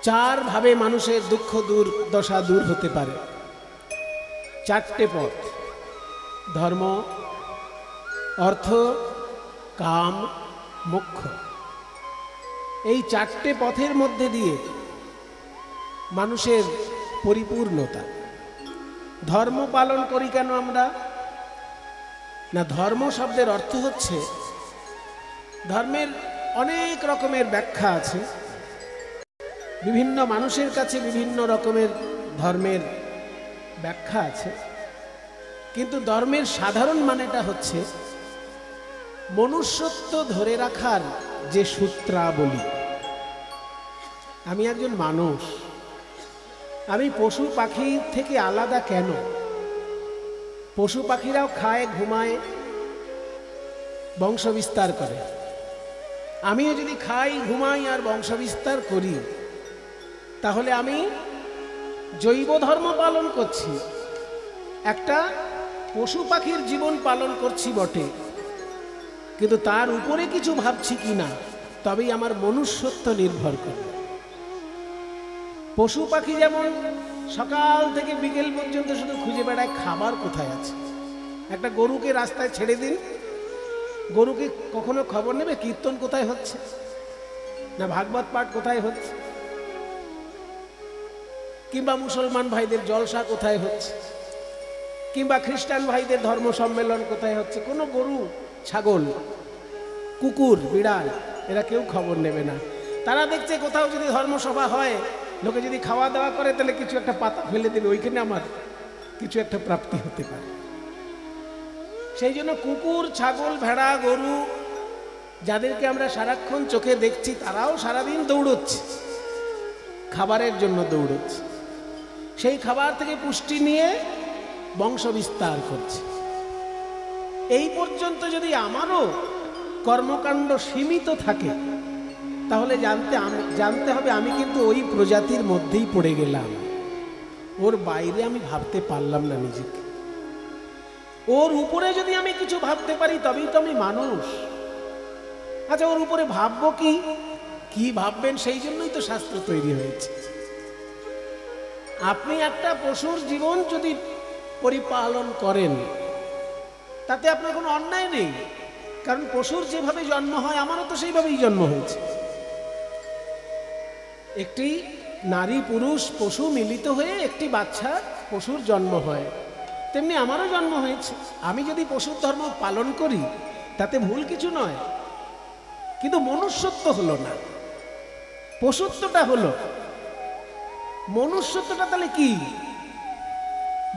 চার ভাবে মানুষের দুঃখ দুর্দশা দূর হতে পারে। চারটে পথ: ধর্ম, অর্থ, কাম, মোক্ষ। এই চারটে পথের মধ্যে দিয়ে মানুষের পরিপূর্ণতা। ধর্ম পালন করি কেন আমরা? না, ধর্ম শব্দের অর্থ হচ্ছে, ধর্মের অনেক রকমের ব্যাখ্যা আছে, বিভিন্ন মানুষের কাছে বিভিন্ন রকমের ধর্মের ব্যাখ্যা আছে, কিন্তু ধর্মের সাধারণ মানেটা হচ্ছে মনুষ্যত্ব ধরে রাখার যে সূত্রাবলী। আমি একজন মানুষ, আমি পশু পাখি থেকে আলাদা কেন? পশু পাখিরাও খায়, ঘুমায়, বংশ বিস্তার করে। আমিও যদি খাই, ঘুমাই আর বংশ বিস্তার করি, তাহলে আমি জৈব ধর্ম পালন করছি, একটা পশু পাখির জীবন পালন করছি বটে, কিন্তু তার উপরে কিছু ভাবছি কি না তবেই আমার মনুষ্যত্ব নির্ভর করে। পশু পাখি যেমন সকাল থেকে বিকেল পর্যন্ত শুধু খুঁজে বেড়ায় খাবার কোথায় আছে। একটা গরুকে রাস্তায় ছেড়ে দিন, গরুকে কখনো খবর নেবে কীর্তন কোথায় হচ্ছে, না ভাগবত পাঠ কোথায় হচ্ছে, কিংবা মুসলমান ভাইদের জলসা কোথায় হচ্ছে, কিংবা খ্রিস্টান ভাইদের ধর্ম সম্মেলন কোথায় হচ্ছে? কোনো গরু, ছাগল, কুকুর, বিড়াল এরা কেউ খবর নেবে না। তারা দেখছে কোথাও যদি ধর্মসভা হয়, লোকে যদি খাওয়া দাওয়া করে, তাহলে কিছু একটা পাতা ফেলে দেবে, ওইখানে আমার কিছু একটা প্রাপ্তি হতে পারে। সেই জন্য কুকুর, ছাগল, ভেড়া, গরু যাদেরকে আমরা সারাক্ষণ চোখে দেখছি, তারাও সারাদিন দৌড়চ্ছে, খাবারের জন্য দৌড়চ্ছে। সেই খাবার থেকে পুষ্টি নিয়ে বংশ বিস্তার করছে। এই পর্যন্ত যদি আমারও কর্মকাণ্ড সীমিত থাকে, তাহলে জানতে হবে আমি কিন্তু ওই প্রজাতির মধ্যেই পড়ে গেলাম। ওর বাইরে আমি ভাবতে পারলাম না নিজেকে। ওর উপরে যদি আমি কিছু ভাবতে পারি, তবেই তো আমি মানুষ। আচ্ছা, ওর উপরে ভাববো কি? কি ভাববেন? সেই জন্যই তো শাস্ত্র তৈরি হয়েছে। আপনি একটা পশুর জীবন যদি পরিপালন করেন, তাতে আপনার কোনো অন্যায় নেই, কারণ পশুর যেভাবে জন্ম হয় আমারও তো সেইভাবেই জন্ম হয়েছে। একটি নারী পুরুষ পশু মিলিত হয়ে একটি বাচ্চা পশুর জন্ম হয়, তেমনি আমারও জন্ম হয়েছে। আমি যদি পশুর ধর্ম পালন করি তাতে ভুল কিছু নয়, কিন্তু মনুষ্যত্ব হলো না, পশুত্বটা হলো। মনুষ্যত্বটা তাহলে কি?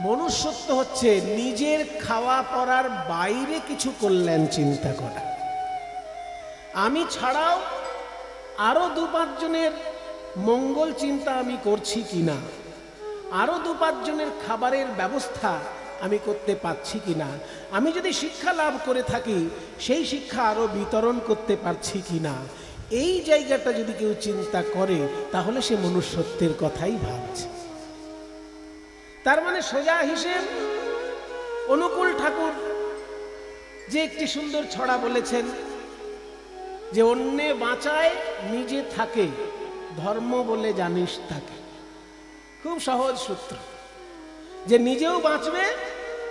মনুষ্যত্ব হচ্ছে নিজের খাওয়া পড়ার বাইরে কিছু কল্যাণ চিন্তা করা। আমি ছাড়াও আরো 2-5 জনের মঙ্গল চিন্তা আমি করছি কিনা, আরো 2-5 জনের খাবারের ব্যবস্থা আমি করতে পারছি কিনা, আমি যদি শিক্ষা লাভ করে থাকি সেই শিক্ষা আরো বিতরণ করতে পারছি কিনা, এই জায়গাটা যদি কেউ চিন্তা করে তাহলে সে মনুষ্যত্বের কথাই ভাবছে। তার মানে সোজা হিসেব, অনুকূল ঠাকুর যে একটি সুন্দর ছড়া বলেছেন যে অন্যে বাঁচায় নিজে থাকে, ধর্ম বলে জানিস তাকে। খুব সহজ সূত্র, যে নিজেও বাঁচবে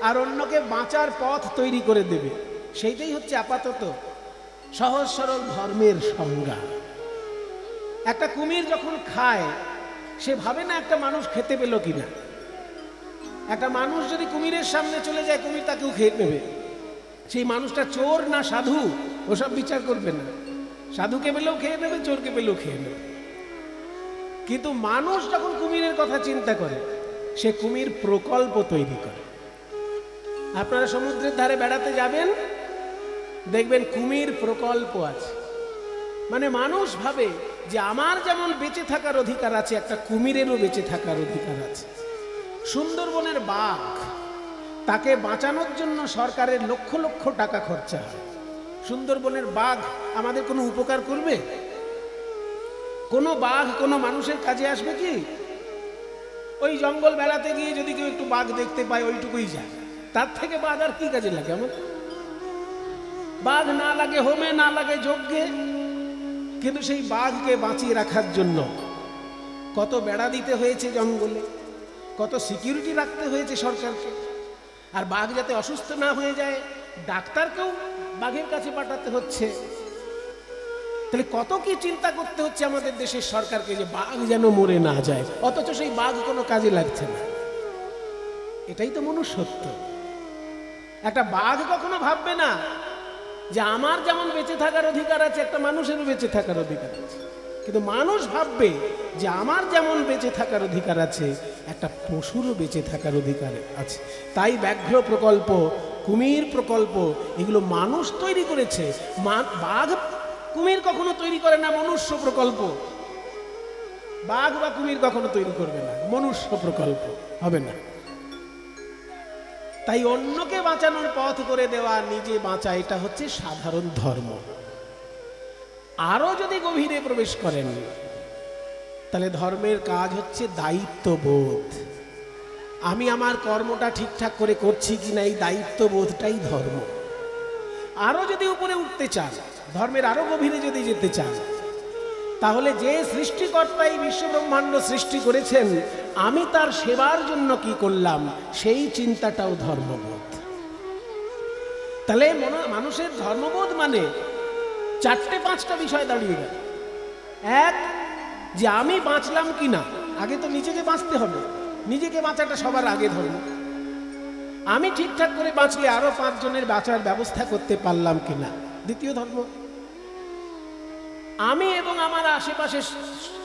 আর অন্যকে বাঁচার পথ তৈরি করে দেবে। সেইটাই হচ্ছে আপাতত সহজ সরল ধর্মের সংজ্ঞা। একটা কুমির যখন খায়, সে ভাবে না একটা মানুষ খেতে পেল কিনা। একটা মানুষ যদি কুমিরের সামনে চলে যায়, কুমির তাকেও খেয়ে নেবে। সেই মানুষটা চোর না সাধু ওসব বিচার করবে না, সাধুকে পেলেও খেয়ে নেবে, চোরকে পেলেও খেয়ে নেবে। কিন্তু মানুষ যখন কুমিরের কথা চিন্তা করে, সে কুমির প্রকল্প তৈরি করে। আপনারা সমুদ্রের ধারে বেড়াতে যাবেন, দেখবেন কুমির প্রকল্প আছে। মানে মানুষ ভাবে যে আমার যেমন বেঁচে থাকার অধিকার আছে, একটা কুমিরেরও বেঁচে থাকার অধিকার আছে। সুন্দরবনের বাঘ, তাকে বাঁচানোর জন্য সরকারের লক্ষ লক্ষ টাকা খরচা হয়। সুন্দরবনের বাঘ আমাদের কোনো উপকার করবে? কোনো বাঘ কোনো মানুষের কাজে আসবে কি? ওই জঙ্গল বেড়াতে গিয়ে যদি কেউ একটু বাঘ দেখতে পায়, ওইটুকুই যায়। তার থেকে বাঘ আর কি কাজে লাগে? আমার বাঘ না লাগে হোমে, না লাগে যজ্ঞে, কিন্তু সেই বাঘকে বাঁচিয়ে রাখার জন্য কত বেড়া দিতে হয়েছে জঙ্গলে, কত সিকিউরিটি রাখতে হয়েছে সরকারকে। আর বাঘ যাতে অসুস্থ না হয়ে যায় ডাক্তারকেও বাঘের কাছে পাঠাতে হচ্ছে। তাহলে কত কি চিন্তা করতে হচ্ছে আমাদের দেশের সরকারকে যে বাঘ যেন মরে না যায়, অথচ সেই বাঘ কোনো কাজে লাগছে না। এটাই তো মনুষ্যত্ব। একটা বাঘ কখনো ভাববে না যে আমার যেমন বেঁচে থাকার অধিকার আছে একটা মানুষেরও বেঁচে থাকার অধিকার আছে, কিন্তু মানুষ ভাববে যে আমার যেমন বেঁচে থাকার অধিকার আছে একটা পশুরও বেঁচে থাকার অধিকার আছে। তাই ব্যাঘ্র প্রকল্প, কুমির প্রকল্প এগুলো মানুষ তৈরি করেছে। বাঘ কুমির কখনো তৈরি করে না, মনুষ্য প্রকল্প। বাঘ বা কুমির কখনো তৈরি করবে না, মনুষ্য প্রকল্প হবে না। তাই অন্যকে বাঁচানোর পথ করে দেওয়া, নিজে বাঁচা, এটা হচ্ছে সাধারণ ধর্ম। আরো যদি গভীরে প্রবেশ করেন তাহলে ধর্মের কাজ হচ্ছে দায়িত্ববোধ। আমি আমার কর্মটা ঠিকঠাক করে করছি কিনা এই দায়িত্ববোধটাই ধর্ম। আরো যদি উপরে উঠতে চান, ধর্মের আরো গভীরে যদি যেতে চান, তাহলে যে সৃষ্টিকর্তা এই বিশ্বব্রহ্মাণ্ড সৃষ্টি করেছেন আমি তার সেবার জন্য কি করলাম সেই চিন্তাটাও ধর্মবোধ। তাহলে মানুষের ধর্মবোধ মানে 4-5টা বিষয় দাঁড়িয়ে গেল। এক, যে আমি বাঁচলাম কিনা, আগে তো নিজেকে বাঁচতে হবে, নিজেকে বাঁচাটা সবার আগে ধর্ম। আমি ঠিকঠাক করে বাঁচলে আরো 5 জনের বাঁচার ব্যবস্থা করতে পারলাম কিনা, দ্বিতীয় ধর্ম। আমি এবং আমার আশেপাশে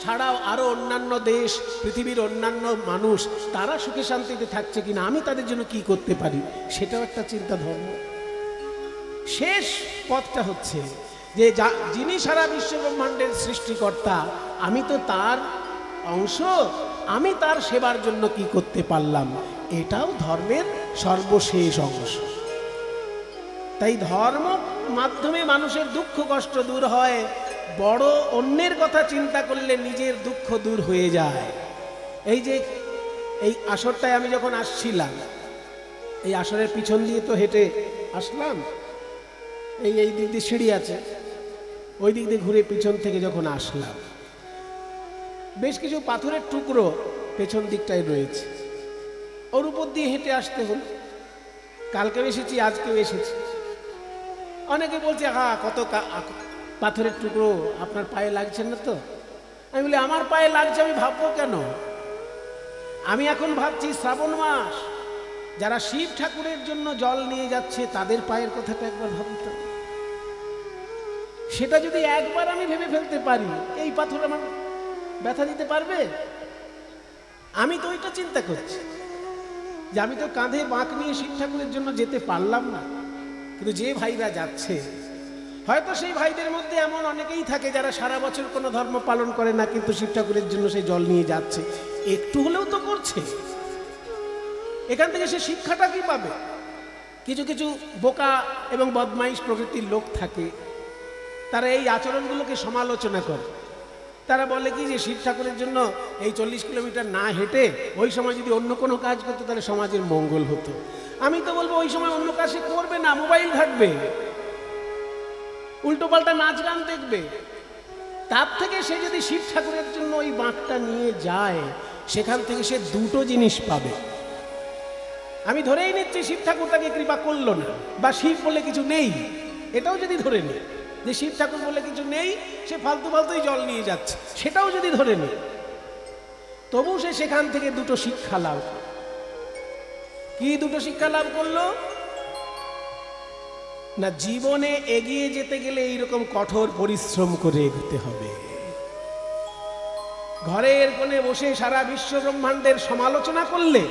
ছাড়াও আরো অন্যান্য দেশ, পৃথিবীর অন্যান্য মানুষ তারা সুখে শান্তিতে থাকছে কিনা, আমি তাদের জন্য কি করতে পারি, সেটাও একটা চিন্তা ধর্ম। শেষ পথটা হচ্ছে যে যিনি সারা বিশ্ব ব্রহ্মাণ্ডের সৃষ্টিকর্তা আমি তো তার অংশ, আমি তার সেবার জন্য কি করতে পারলাম, এটাও ধর্মের সর্বশেষ অংশ। তাই ধর্ম মাধ্যমে মানুষের দুঃখ কষ্ট দূর হয়। বড় অন্যের কথা চিন্তা করলে নিজের দুঃখ দূর হয়ে যায়। এই যে এই আসরটায় আমি যখন আসছিলাম, এই আসরের পিছন দিয়ে তো হেঁটে আসলাম, এই দিক দিয়ে সিঁড়ি আছে, ওই দিক দিয়ে ঘুরে পিছন থেকে যখন আসলাম বেশ কিছু পাথরের টুকরো পেছন দিকটায় রয়েছে, ওর উপর দিয়ে হেঁটে আসতে হলো। কালকেও এসেছি, আজকেও এসেছি। অনেকে বলছে হ্যাঁ কত পাথরের টুকরো আপনার পায়ে লাগছে না তো? আমি বলি আমার পায়ে লাগছে, আমি ভাববো কেন? আমি এখন ভাবছি শ্রাবণ মাস, যারা শিব ঠাকুরের জন্য জল নিয়ে যাচ্ছে তাদের পায়ের কথাটা একবার ভাবতে। সেটা যদি একবার আমি ভেবে ফেলতে পারি এই পাথর আমার ব্যথা দিতে পারবে? আমি তো ওইটা চিন্তা করছি যে আমি তো কাঁধে বাঁক নিয়ে শিব ঠাকুরের জন্য যেতে পারলাম না, কিন্তু যে ভাইরা যাচ্ছে হয়তো সেই ভাইদের মধ্যে এমন অনেকেই থাকে যারা সারা বছর কোনো ধর্ম পালন করে না, কিন্তু শিব ঠাকুরের জন্য সেই জল নিয়ে যাচ্ছে, একটু হলেও তো করছে। এখান থেকে সে শিক্ষাটা কি পাবে? কিছু কিছু বোকা এবং বদমাইশ প্রকৃতির লোক থাকে, তারা এই আচরণগুলোকে সমালোচনা করে। তারা বলে কি যে শিব ঠাকুরের জন্য এই 40 কিলোমিটার না হেঁটে ওই সময় যদি অন্য কোনো কাজ করতো তাহলে সমাজের মঙ্গল হতো। আমি তো বলবো ওই সময় অন্য কাজ করবে না, মোবাইল ঘাঁটবে, উল্টো পাল্টা নাচ গান দেখবে। তার থেকে সে যদি শিব ঠাকুরের জন্য ওই বাঁকটা নিয়ে যায় সেখান থেকে সে দুটো জিনিস পাবে। আমি ধরেই নিচ্ছি শিব ঠাকুর তাকে কৃপা করলো না, বা শিব বলে কিছু নেই, এটাও যদি ধরে নিই যে শিব ঠাকুর বলে কিছু নেই, সে ফালতু ফালতুই জল নিয়ে যাচ্ছে, সেটাও যদি ধরে নিই, তবু সে সেখান থেকে দুটো শিক্ষা লাভ। কি দুটো শিক্ষা লাভ করলো? না, জীবনে এগিয়ে যেতে গেলে এইরকম কঠোর পরিশ্রম করে এগোতে হবে। ঘরের কোণে বসে সারা বিশ্ব ব্রহ্মাণ্ডের সমালোচনা করলে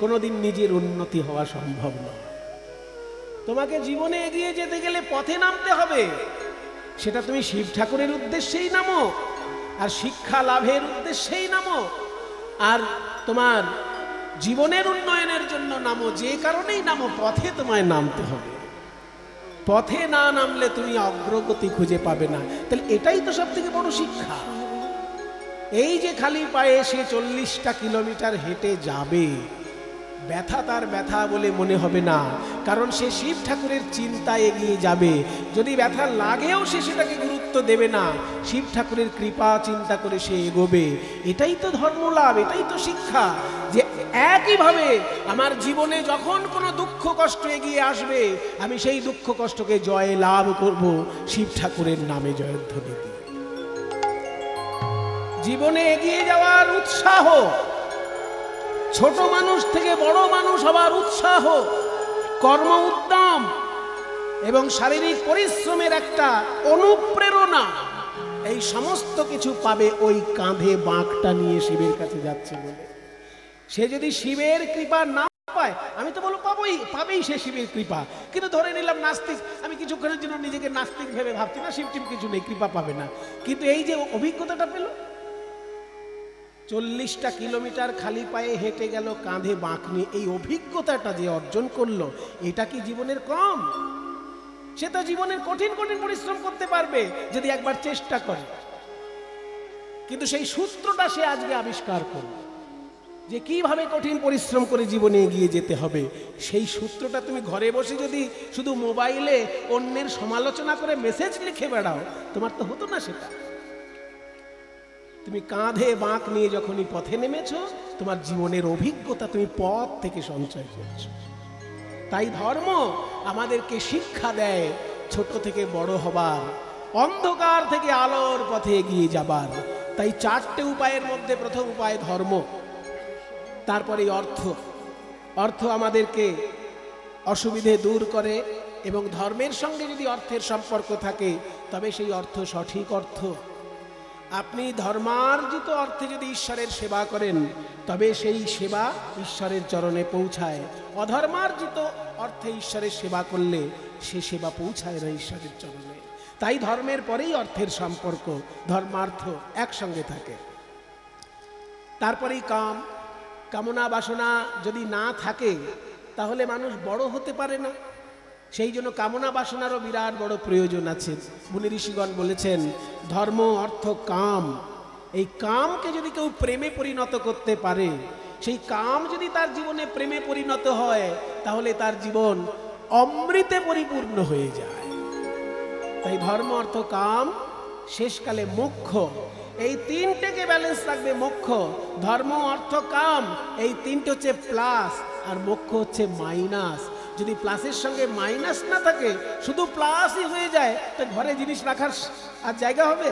কোনোদিন নিজের উন্নতি হওয়া সম্ভব নয়। তোমাকে জীবনে এগিয়ে যেতে গেলে পথে নামতে হবে, সেটা তুমি শিব ঠাকুরের উদ্দেশ্যেই নামো, আর শিক্ষা লাভের উদ্দেশ্যেই নামো, আর তোমার জীবনের উন্নয়নের জন্য নামো, যে কারণেই নামো, পথে তোমায় নামতে হবে। পথে না নামলে তুমি অগ্রগতি খুঁজে পাবে না। তাহলে এটাই তো সব থেকে বড় শিক্ষা। এই যে খালি পায়ে সে 40টা কিলোমিটার হেঁটে যাবে, ব্যথা তার ব্যথা বলে মনে হবে না, কারণ সে শিব ঠাকুরের চিন্তায় এগিয়ে যাবে। যদি ব্যথা লাগেও সে সেটাকে গুরুত্ব গুরুত্ব দেবে না, শিব ঠাকুরের কৃপা চিন্তা করে সে এগোবে। এটাই তো ধর্মলাভ, এটাই তো শিক্ষা। যে একইভাবে আমার জীবনে যখন কোনো দুঃখ কষ্ট এগিয়ে আসবে, আমি সেই দুঃখ কষ্টকে জয় লাভ করব শিব ঠাকুরের নামে জয়ধ্বনি দিয়ে। জীবনে এগিয়ে যাওয়ার উৎসাহ, ছোট মানুষ থেকে বড় মানুষ হবার উৎসাহ, কর্ম উদ্যম এবং শারীরিক পরিশ্রমের একটা অনুপ্রেরণা, এই সমস্ত কিছু পাবে ওই কাঁধে বাঁকটা নিয়ে শিবের কাছে যাচ্ছে বলে। সে যদি শিবের কৃপা না পায়, আমি তো বলবো পাবেই সে শিবের কৃপা। কিন্তু ধরে নিলাম নাস্তিক, আমি কিছুক্ষণের জন্য নিজেকে নাস্তিক ভেবে ভাবছি না শিব টিপ কিছু নেই, কৃপা পাবে না। কিন্তু এই যে অভিজ্ঞতাটা পেল, 40টা কিলোমিটার খালি পায়ে হেঁটে গেল কাঁধে বাঁক নিয়ে, এই অভিজ্ঞতাটা যে অর্জন করলো, এটা কি জীবনের কম? সে তো জীবনের কঠিন কঠিন পরিশ্রম করতে পারবে যদি একবার চেষ্টা করে। কিন্তু সেই সূত্রটা সে আজকে আবিষ্কার করবে যে কিভাবে কঠিন পরিশ্রম করে জীবনে এগিয়ে যেতে হবে। সেই সূত্রটা তুমি ঘরে বসে যদি শুধু মোবাইলে অন্যের সমালোচনা করে মেসেজ লিখে বেড়াও, তোমার তো হতো না সেটা। তুমি কাঁধে বাঁক নিয়ে যখনই পথে নেমেছো, তোমার জীবনের অভিজ্ঞতা তুমি পথ থেকে সঞ্চয় করছো। তাই ধর্ম আমাদেরকে শিক্ষা দেয় ছোট থেকে বড় হবার, অন্ধকার থেকে আলোর পথে এগিয়ে যাবার। তাই 4টে উপায়ের মধ্যে প্রথম উপায় ধর্ম, তারপরে অর্থ। অর্থ আমাদেরকে অসুবিধে দূর করে, এবং ধর্মের সঙ্গে যদি অর্থের সম্পর্ক থাকে তবে সেই অর্থ সঠিক অর্থ। আপনি ধর্মার্জিত অর্থে যদি ঈশ্বরের সেবা করেন, তবে সেই সেবা ঈশ্বরের চরণে পৌঁছায়। অধর্মার্জিত অর্থে ঈশ্বরের সেবা করলে সে সেবা পৌঁছায় না ঈশ্বরের চরণে। তাই ধর্মের পরেই অর্থের সম্পর্ক, ধর্মার্থ একসঙ্গে থাকে। তারপরেই কাম, কামনা বাসনা যদি না থাকে তাহলে মানুষ বড় হতে পারে না। সেই জন্য কামনা বাসনারও বিরাট বড় প্রয়োজন আছে। মুনি ঋষিগণ বলেছেন ধর্ম অর্থ কাম, এই কামকে যদি কেউ প্রেমে পরিণত করতে পারে, সেই কাম যদি তার জীবনে প্রেমে পরিণত হয়, তাহলে তার জীবন অমৃতে পরিপূর্ণ হয়ে যায়। তাই ধর্ম অর্থ কাম, শেষকালে মোক্ষ, এই তিনটেকে ব্যালেন্স রাখবে মোক্ষ। ধর্ম অর্থ কাম এই তিনটে হচ্ছে প্লাস, আর মোক্ষ হচ্ছে মাইনাস। যদি প্লাসের সঙ্গে মাইনাস না থাকে, শুধু প্লাসই হয়ে যায়, তো ঘরে জিনিস রাখার আর জায়গা হবে?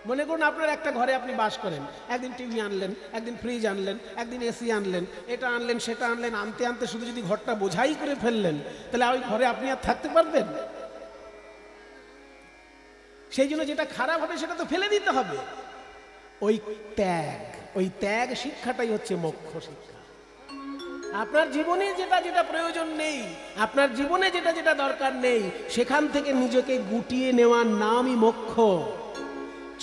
মনে করুন আপনার একটা ঘরে আপনি বাস করেন, একদিন টিভি আনলেন, একদিন ফ্রিজ আনলেন, একদিন এসি আনলেন, এটা আনলেন সেটা আনলেন, আনতে আনতে শুধু যদি ঘরটা বোঝাই করে ফেললেন, তাহলে ওই ঘরে আপনি আর থাকতে পারবেন? সেই জন্য যেটা খারাপ হবে সেটা তো ফেলে দিতে হবে। ওই ত্যাগ শিক্ষাটাই হচ্ছে মোক্ষ শিক্ষা। আপনার জীবনে যেটা যেটা প্রয়োজন নেই, আপনার জীবনে যেটা যেটা দরকার নেই, সেখান থেকে নিজেকে গুটিয়ে নেওয়ার নামই মোক্ষ।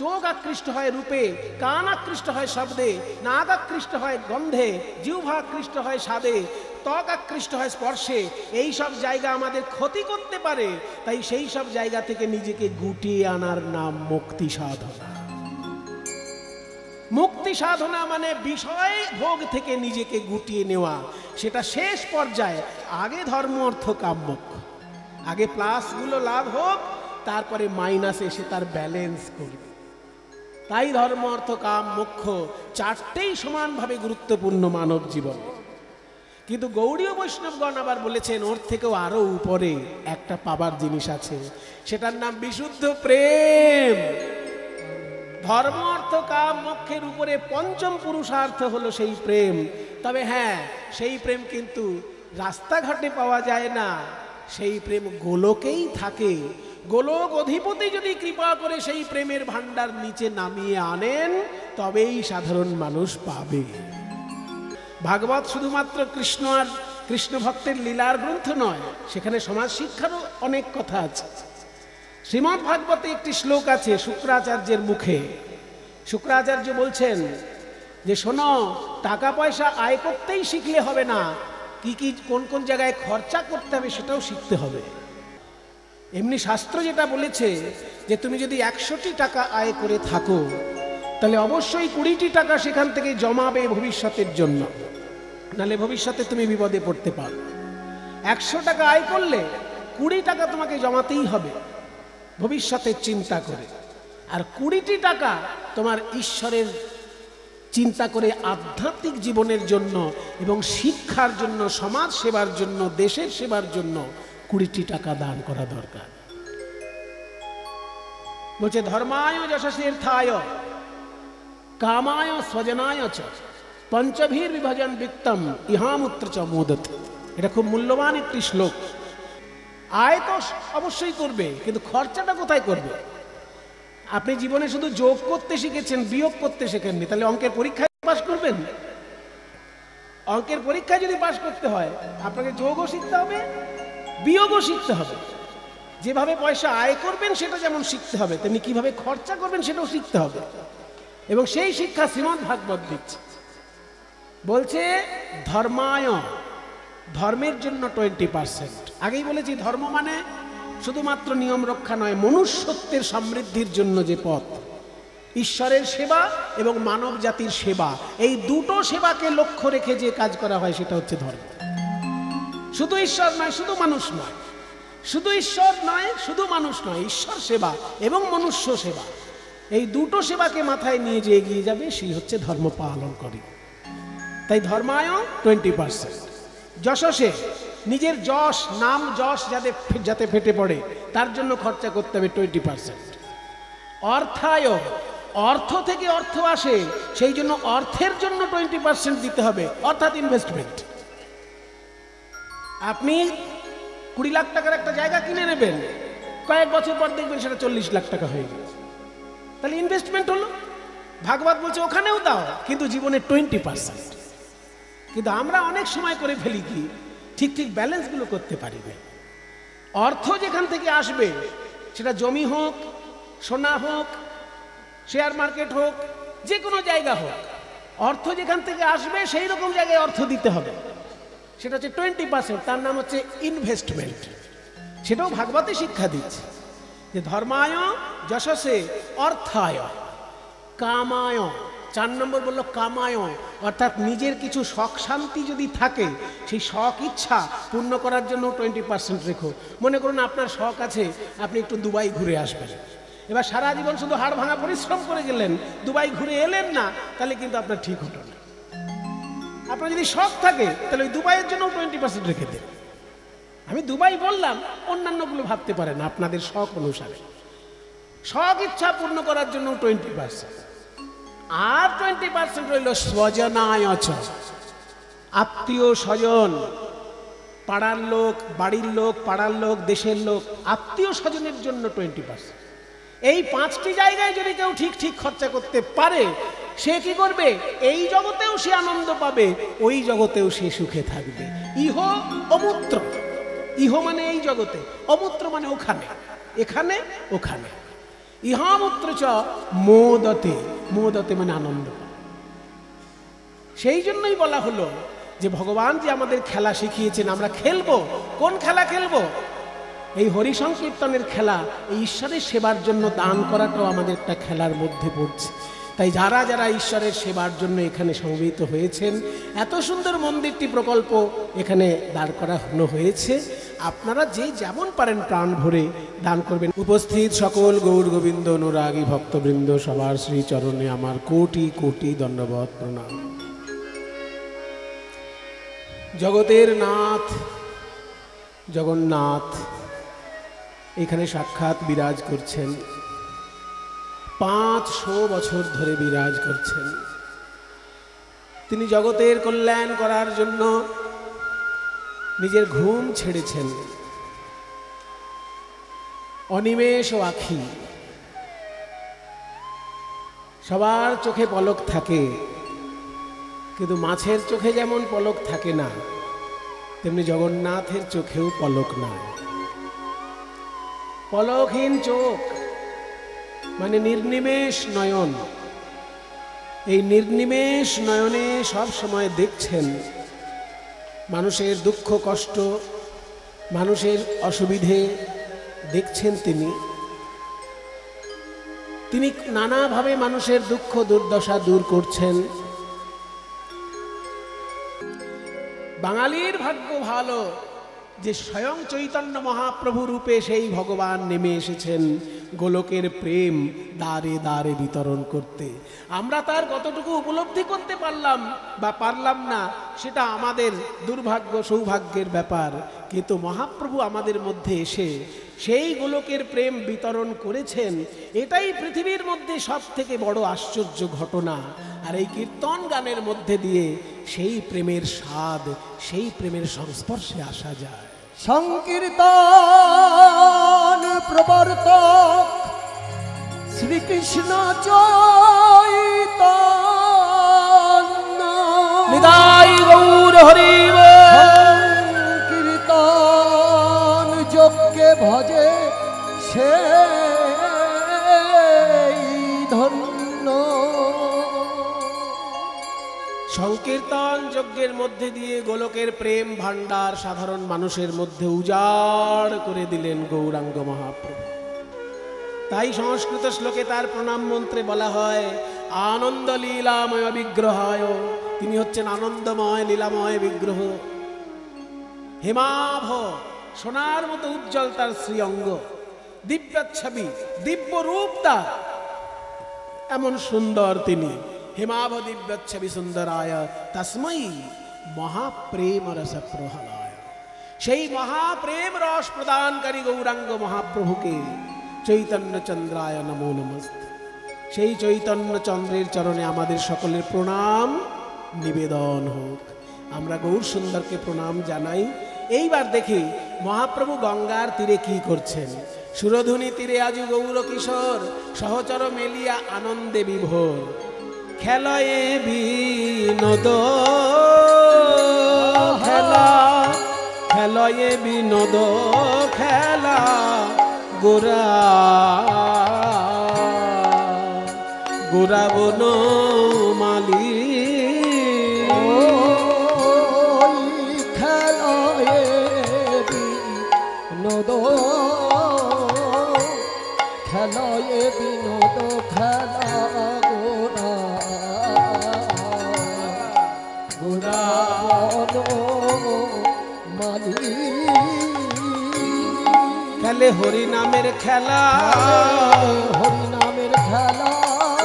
চোখ আকৃষ্ট হয় রূপে, কান আকৃষ্ট হয় শব্দে, নাক আকৃষ্ট হয় গন্ধে, জিহ্বা আকৃষ্ট হয় স্বাদে, ত্বক আকৃষ্ট হয় স্পর্শে। এই সব জায়গা আমাদের ক্ষতি করতে পারে। তাই সেই সব জায়গা থেকে নিজেকে গুটিয়ে আনার নাম মুক্তি সাধনা। মুক্তি সাধনা মানে বিষয় ভোগ থেকে নিজেকে গুটিয়ে নেওয়া, সেটা শেষ পর্যায়ে। আগে ধর্ম অর্থ কাম মোক্ষ, আগে প্লাসগুলো লাভ হোক, তারপরে মাইনাস এসে তার ব্যালেন্স করবে। তাই ধর্ম অর্থ কাম মোক্ষ চারটেই সমানভাবে গুরুত্বপূর্ণ মানব জীবনে। কিন্তু গৌড়ীয় বৈষ্ণবগণ আবার বলেছেন ওর থেকেও আরো উপরে একটা পাবার জিনিস আছে, সেটার নাম বিশুদ্ধ প্রেম। ধর্ম অর্থ কাম মোক্ষের উপরে পঞ্চম পুরুষার্থ হলো সেই প্রেম। তবে হ্যাঁ, সেই প্রেম কিন্তু রাস্তাঘাটে পাওয়া যায় না, সেই প্রেম গোলকেই থাকে। গোলক অধিপতি যদি কৃপা করে সেই প্রেমের ভান্ডার নিচে নামিয়ে আনেন, তবেই সাধারণ মানুষ পাবে। ভাগবত শুধুমাত্র কৃষ্ণ আর কৃষ্ণ ভক্তের লীলার গ্রন্থ নয়, সেখানে সমাজ শিক্ষারও অনেক কথা আছে। শ্রীমদ্ ভাগবতে একটি শ্লোক আছে শুক্রাচার্যের মুখে। শুক্রাচার্য বলছেন যে শোনো, টাকা পয়সা আয় করতেই শিখলে হবে না, কি কি কোন কোন জায়গায় খরচা করতে হবে সেটাও শিখতে হবে। এমনি শাস্ত্র যেটা বলেছে যে তুমি যদি 100টি টাকা আয় করে থাকো, তাহলে অবশ্যই 20টি টাকা সেখান থেকে জমাবে ভবিষ্যতের জন্য, নাহলে ভবিষ্যতে তুমি বিপদে পড়তে পারো। 100 টাকা আয় করলে 20 টাকা তোমাকে জমাতেই হবে। ভবিষ্যতের চিন্তা করে, আর 20টি টাকা তোমার ঈশ্বরের চিন্তা করে আধ্যাত্মিক জীবনের জন্য এবং শিক্ষার জন্য, সমাজ সেবার জন্য, দেশের সেবার জন্য 20টি টাকা দান করা দরকার। বলছে ধর্মায় যশস্তীর্থায় কামায় স্বজনায় চ পঞ্চভীর বিভজন বিত্তম ইহামূত্র চ মোদত। এটা খুব মূল্যবান একটি শ্লোক। আয় তো অবশ্যই করবে, কিন্তু খরচাটা কোথায় করবে? আপনি জীবনে শুধু যোগ করতে শিখেছেন, বিয়োগ করতে শেখেননি, তাহলে অঙ্কের পরীক্ষায় পাস করবেন? অঙ্কের পরীক্ষায় যদি পাস করতে হয় আপনাকে যোগও শিখতে হবে, বিয়োগও শিখতে হবে। যেভাবে পয়সা আয় করবেন সেটা যেমন শিখতে হবে, তেমনি কিভাবে খরচা করবেন সেটাও শিখতে হবে। এবং সেই শিক্ষা শ্রীমদ্ ভাগবত দিচ্ছে। বলছে ধর্মায়, ধর্মের জন্য 20%। আগেই বলেছি ধর্ম মানে শুধুমাত্র নিয়ম রক্ষা নয়, মনুষ্যত্বের সমৃদ্ধির জন্য যে পথ, ঈশ্বরের সেবা এবং মানব জাতির সেবা, এই দুটো সেবাকে লক্ষ্য রেখে যে কাজ করা হয় সেটা হচ্ছে ধর্ম। শুধু ঈশ্বর নয়, শুধু মানুষ নয়, শুধু ঈশ্বর নয়, শুধু মানুষ নয়, ঈশ্বর সেবা এবং মনুষ্য সেবা, এই দুটো সেবাকে মাথায় নিয়ে যে এগিয়ে যাবে সেই হচ্ছে ধর্ম পালন করে। তাই ধর্মায় 20%। যশসে, নিজের যশ, নাম যশ যাতে ফেটে পড়ে তার জন্য খরচা করতে হবে 20%। অর্থায়, অর্থ থেকে অর্থ আসে, সেই জন্য অর্থের জন্য 20% দিতে হবে, অর্থাৎ ইনভেস্টমেন্ট। আপনি 20 লাখ টাকার একটা জায়গা কিনে নেবেন, কয়েক বছর পর দেখবেন সেটা 40 লাখ টাকা হয়ে গেছে, তাহলে ইনভেস্টমেন্ট হলো। ভাগবত বলছে ওখানেও দাও, কিন্তু জীবনে 20%। কিন্তু আমরা অনেক সময় করে ফেলি কি, ঠিক ঠিক ব্যালেন্সগুলো করতে পারি না। অর্থ যেখান থেকে আসবে, সেটা জমি হোক, সোনা হোক, শেয়ার মার্কেট হোক, যে কোনো জায়গা হোক, অর্থ যেখান থেকে আসবে সেই রকম জায়গায় অর্থ দিতে হবে। সেটা হচ্ছে 20%, তার নাম হচ্ছে ইনভেস্টমেন্ট। সেটাও ভাগবতে শিক্ষা দিচ্ছে যে ধর্মায় যশসে অর্থায় কামায়। 4 নম্বর বললো কামায়, অর্থাৎ নিজের কিছু শখ শান্তি যদি থাকে, সেই শখ ইচ্ছা পূর্ণ করার জন্য 20% রেখো। মনে করুন আপনার শখ আছে আপনি একটু দুবাই ঘুরে আসবেন, এবার সারা জীবন শুধু হাড় ভাঙা পরিশ্রম করে গেলেন, দুবাই ঘুরে এলেন না, তাহলে কিন্তু আপনার ঠিক হতো না। আপনার যদি শখ থাকে তাহলে ওই দুবাইয়ের জন্য 20% রেখে দেন। আমি দুবাই বললাম, অন্যান্যগুলো ভাবতে পারেন আপনাদের শখ অনুসারে। শখ ইচ্ছা পূর্ণ করার জন্য 20%, আর 20% রইল স্বজনায়, আত্মীয় স্বজন, পাড়ার লোক, বাড়ির লোক, পাড়ার লোক, দেশের লোক, আত্মীয় স্বজনের জন্য 20%। এই 5টি জায়গায় যদি কেউ ঠিক ঠিক খরচা করতে পারে, সে কি করবে? এই জগতেও সে আনন্দ পাবে, ওই জগতেও সে সুখে থাকবে। ইহ অমূত্র, ইহ মানে এই জগতে, অমূত্র মানে ওখানে, এখানে ওখানে। ইহামূত্র চ মোদতে, মোদতে মানে আনন্দ। সেই জন্যই বলা হলো যে ভগবান যে আমাদের খেলা শিখিয়েছেন, আমরা খেলবো। কোন খেলা খেলবো? এই হরি সংকীর্তনের খেলা, এই ঈশ্বরের সেবার জন্য দান করাটাও আমাদের একটা খেলার মধ্যে পড়ছে। তাই যারা যারা ঈশ্বরের সেবার জন্য এখানে সমবেত হয়েছেন, এত সুন্দর মন্দিরটি প্রকল্প এখানে দাঁড় করানো হয়েছে, আপনারা যে যেমন পারেন প্রাণ ভরে দান করবেন। উপস্থিত সকল গৌর গোবিন্দ অনুরাগী ভক্তবৃন্দ সবার শ্রী চরণে আমার কোটি কোটি দণ্ডবৎ প্রণাম। জগতের নাথ জগন্নাথ এখানে সাক্ষাৎ বিরাজ করছেন, 500 বছর ধরে বিরাজ করছেন। তিনি জগতের কল্যাণ করার জন্য নিজের ঘুম ছেড়েছেন। অনিমেষ আখি, সবার চোখে পলক থাকে, কিন্তু মাছের চোখে যেমন পলক থাকে না, তেমনি জগন্নাথের চোখেও পলক না। পলকহীন চোখ মানে নির্নিমেষ নয়ন। এই নির্নিমেষ নয়নে সব সময় দেখছেন মানুষের দুঃখ কষ্ট, মানুষের অসুবিধে দেখছেন তিনি। তিনি নানাভাবে মানুষের দুঃখ দুর্দশা দূর করছেন। বাঙালির ভাগ্য ভালো যে স্বয়ং চৈতন্য মহাপ্রভু রূপে সেই ভগবান নেমে এসেছেন গোলকের প্রেম দ্বারে দ্বারে বিতরণ করতে। আমরা তার কতটুকু উপলব্ধি করতে পারলাম বা পারলাম না সেটা আমাদের দুর্ভাগ্য সৌভাগ্যের ব্যাপার, কিন্তু মহাপ্রভু আমাদের মধ্যে এসে সেই গোলকের প্রেম বিতরণ করেছেন, এটাই পৃথিবীর মধ্যে সব থেকে বড় আশ্চর্য ঘটনা। আর এই কীর্তন গানের মধ্যে দিয়ে সেই প্রেমের স্বাদ, সেই প্রেমের সংস্পর্শে আসা যায়। সংকীর্তন প্রবর্তক শ্রীকৃষ্ণ চৈতন্য নিতাই গৌর হরি বল। সংকীর্তন যোগ্যে ভজে সে ধন্য। সংকীর্তন যজ্ঞের মধ্যে দিয়ে গোলকের প্রেম ভাণ্ডার সাধারণ মানুষের মধ্যে উজাড় করে দিলেন গৌরাঙ্গ মহাপ্রভু। তাই সংস্কৃত শ্লোকে তার প্রণাম মন্ত্রে বলা হয় আনন্দ লীলাময় বিগ্রহায়। তিনি হচ্ছেন আনন্দময় লীলাময় বিগ্রহ। হেমাভ, সোনার মতো উজ্জ্বল তার শ্রী অঙ্গ, দিব্যাচ্ছবি, দিব্য রূপ তার, এমন সুন্দর তিনি। হেমাভ দিব্যাচ্ছবি সুন্দরায় তস্मै মহাপ্রেম রস প্রহলায়। সেই মহাপ্রেম রস প্রদানকারী গৌরাঙ্গ মহাপ্রভুকে চৈতন্য চন্দ্রায় নমো নমস্তে। সেই চৈতন্য চন্দ্রের চরণে আমাদের সকলের প্রণাম নিবেদন হোক। আমরা গৌর সুন্দরকে প্রণাম জানাই। এইবার দেখি মহাপ্রভু গঙ্গার তীরে কি করছেন। সুরধুনি তীরে আজু গৌর কিশোর সহচর মেলিয়া আনন্দে বিভোর। খেলয়ে বিনোদ খেলা, খেলয়ে বিনোদ খেলা গোরা গোরা বন মালি। খেলয়ে বিনোদ খেলয়ে বিনোদ খেলা গোরা গোরা মালি। খেলে হরি নামের খেলা, হরি নামের খেলা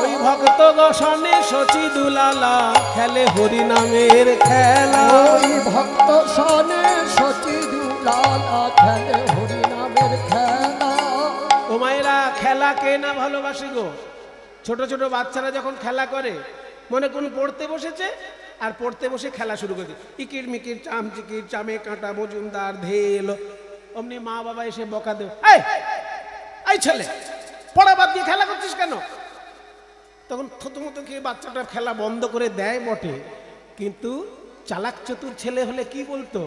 ওই ভক্ত গসনে শচী দুলালা। খেলে হরি নামের খেলা, ওই ভক্ত সনে শচী দুলালা। খেলে হরি নামের খেলা। ও মায়েরা, খেলা কে না ভালোবাসে গো? ছোট ছোট বাচ্চারা যখন খেলা করে, মনে করুন পড়তে বসেছে আর পড়তে বসে খেলা শুরু করে দিই, ইকির মিকির চামচিকির চামে কাঁটা মজুমদার ধেল। অমনি মা বাবা এসে বকা দেয়, এই ছেলে পড়া বাদ দিয়ে খেলা করছিস কেন? তখন থতমত খেয়ে বাচ্চাটা খেলা বন্ধ করে দেয় বটে, কিন্তু চালাক চতুর ছেলে হলে কি বলতো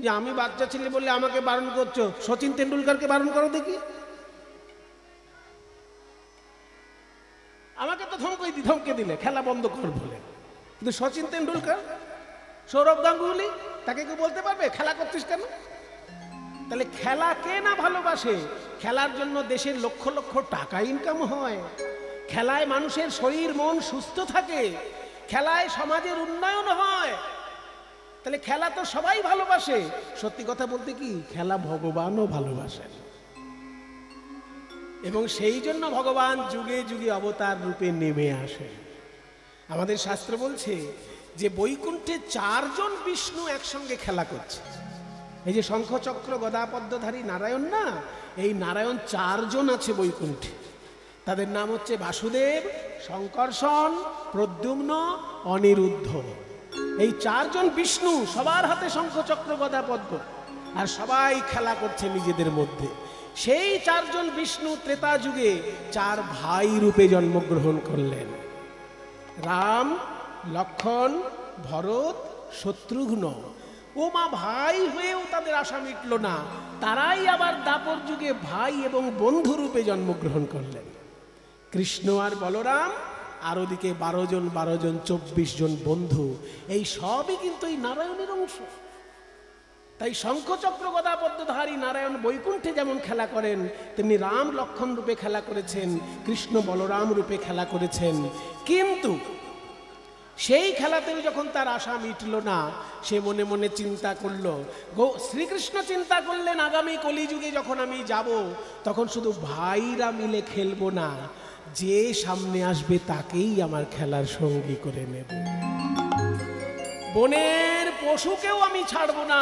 যে আমি বাচ্চা ছেলে বলে আমাকে বারণ করছো, সচিন তেন্ডুলকারকে বারণ করো দেখি। আমাকে তো ধমকে দিলে খেলা বন্ধ কর বলে, কিন্তু সচিন তেন্ডুলকার, সৌরভ গাঙ্গুলি, তাকে কেউ বলতে পারবে খেলা করছিস কেন? তাহলে খেলা কে না ভালোবাসে? খেলার জন্য দেশের লক্ষ লক্ষ টাকা ইনকাম হয়, খেলায় মানুষের শরীর মন সুস্থ থাকে, খেলায় সমাজের উন্নয়ন হয়। তাহলে খেলা তো সবাই ভালোবাসে। সত্যি কথা বলতে কি, খেলা ভগবানও ভালোবাসেন, এবং সেই জন্য ভগবান যুগে যুগে অবতার রূপে নেমে আসেন। আমাদের শাস্ত্র বলছে যে বৈকুণ্ঠে 4 জন বিষ্ণু একসঙ্গে খেলা করছে। এই যে শঙ্খচক্র গদা পদ্মধারী নারায়ণ না, এই নারায়ণ 4 জন আছে বৈকুণ্ঠে। তাদের নাম হচ্ছে বাসুদেব, শঙ্কর্ষণ, প্রদ্যুম্ন, অনিরুদ্ধ। এই 4 জন বিষ্ণু, সবার হাতে শঙ্খচক্র গদা পদ্ম, আর সবাই খেলা করছে নিজেদের মধ্যে। সেই 4 জন বিষ্ণু ত্রেতা যুগে 4 ভাই রূপে জন্মগ্রহণ করলেন। রাম, লক্ষ্মণ, ভরত, শত্রুঘ্ন। ও মা, ভাই হয়েও তাদের আশা মিটল না, তারাই আবার দাপর যুগে ভাই এবং বন্ধু রূপে জন্মগ্রহণ করলেন। কৃষ্ণ আর বলরাম, আর ওদিকে 12 জন 24 জন বন্ধু। এই সবই কিন্তু এই নারায়ণের অংশ। তাই শঙ্খচক্র গদা পদ্মধারী নারায়ণ বৈকুণ্ঠে যেমন খেলা করেন, তেমনি রাম লক্ষ্মণ রূপে খেলা করেছেন, কৃষ্ণ বলরাম রূপে খেলা করেছেন। কিন্তু 12 জন 12 জন 24 জন বন্ধু, এই সবই কিন্তু এই নারায়ণের অংশ। তাই শঙ্খচক্র গদা পদ্মধারী নারায়ণ বৈকুণ্ঠে যেমন খেলা করেন, তেমনি রাম লক্ষ্মণ রূপে খেলা করেছেন, কৃষ্ণ বলরাম রূপে খেলা করেছেন। কিন্তু সেই খেলাতেও যখন তার আশা মিটল না, সে মনে মনে চিন্তা করলো, শ্রীকৃষ্ণ চিন্তা করলেন আগামী কলিযুগে যখন আমি যাব তখন শুধু ভাইরা মিলে খেলবো না, যে সামনে আসবে তাকেই আমার খেলার সঙ্গী করে নেব। বনের পশুকেও আমি ছাড়বো না,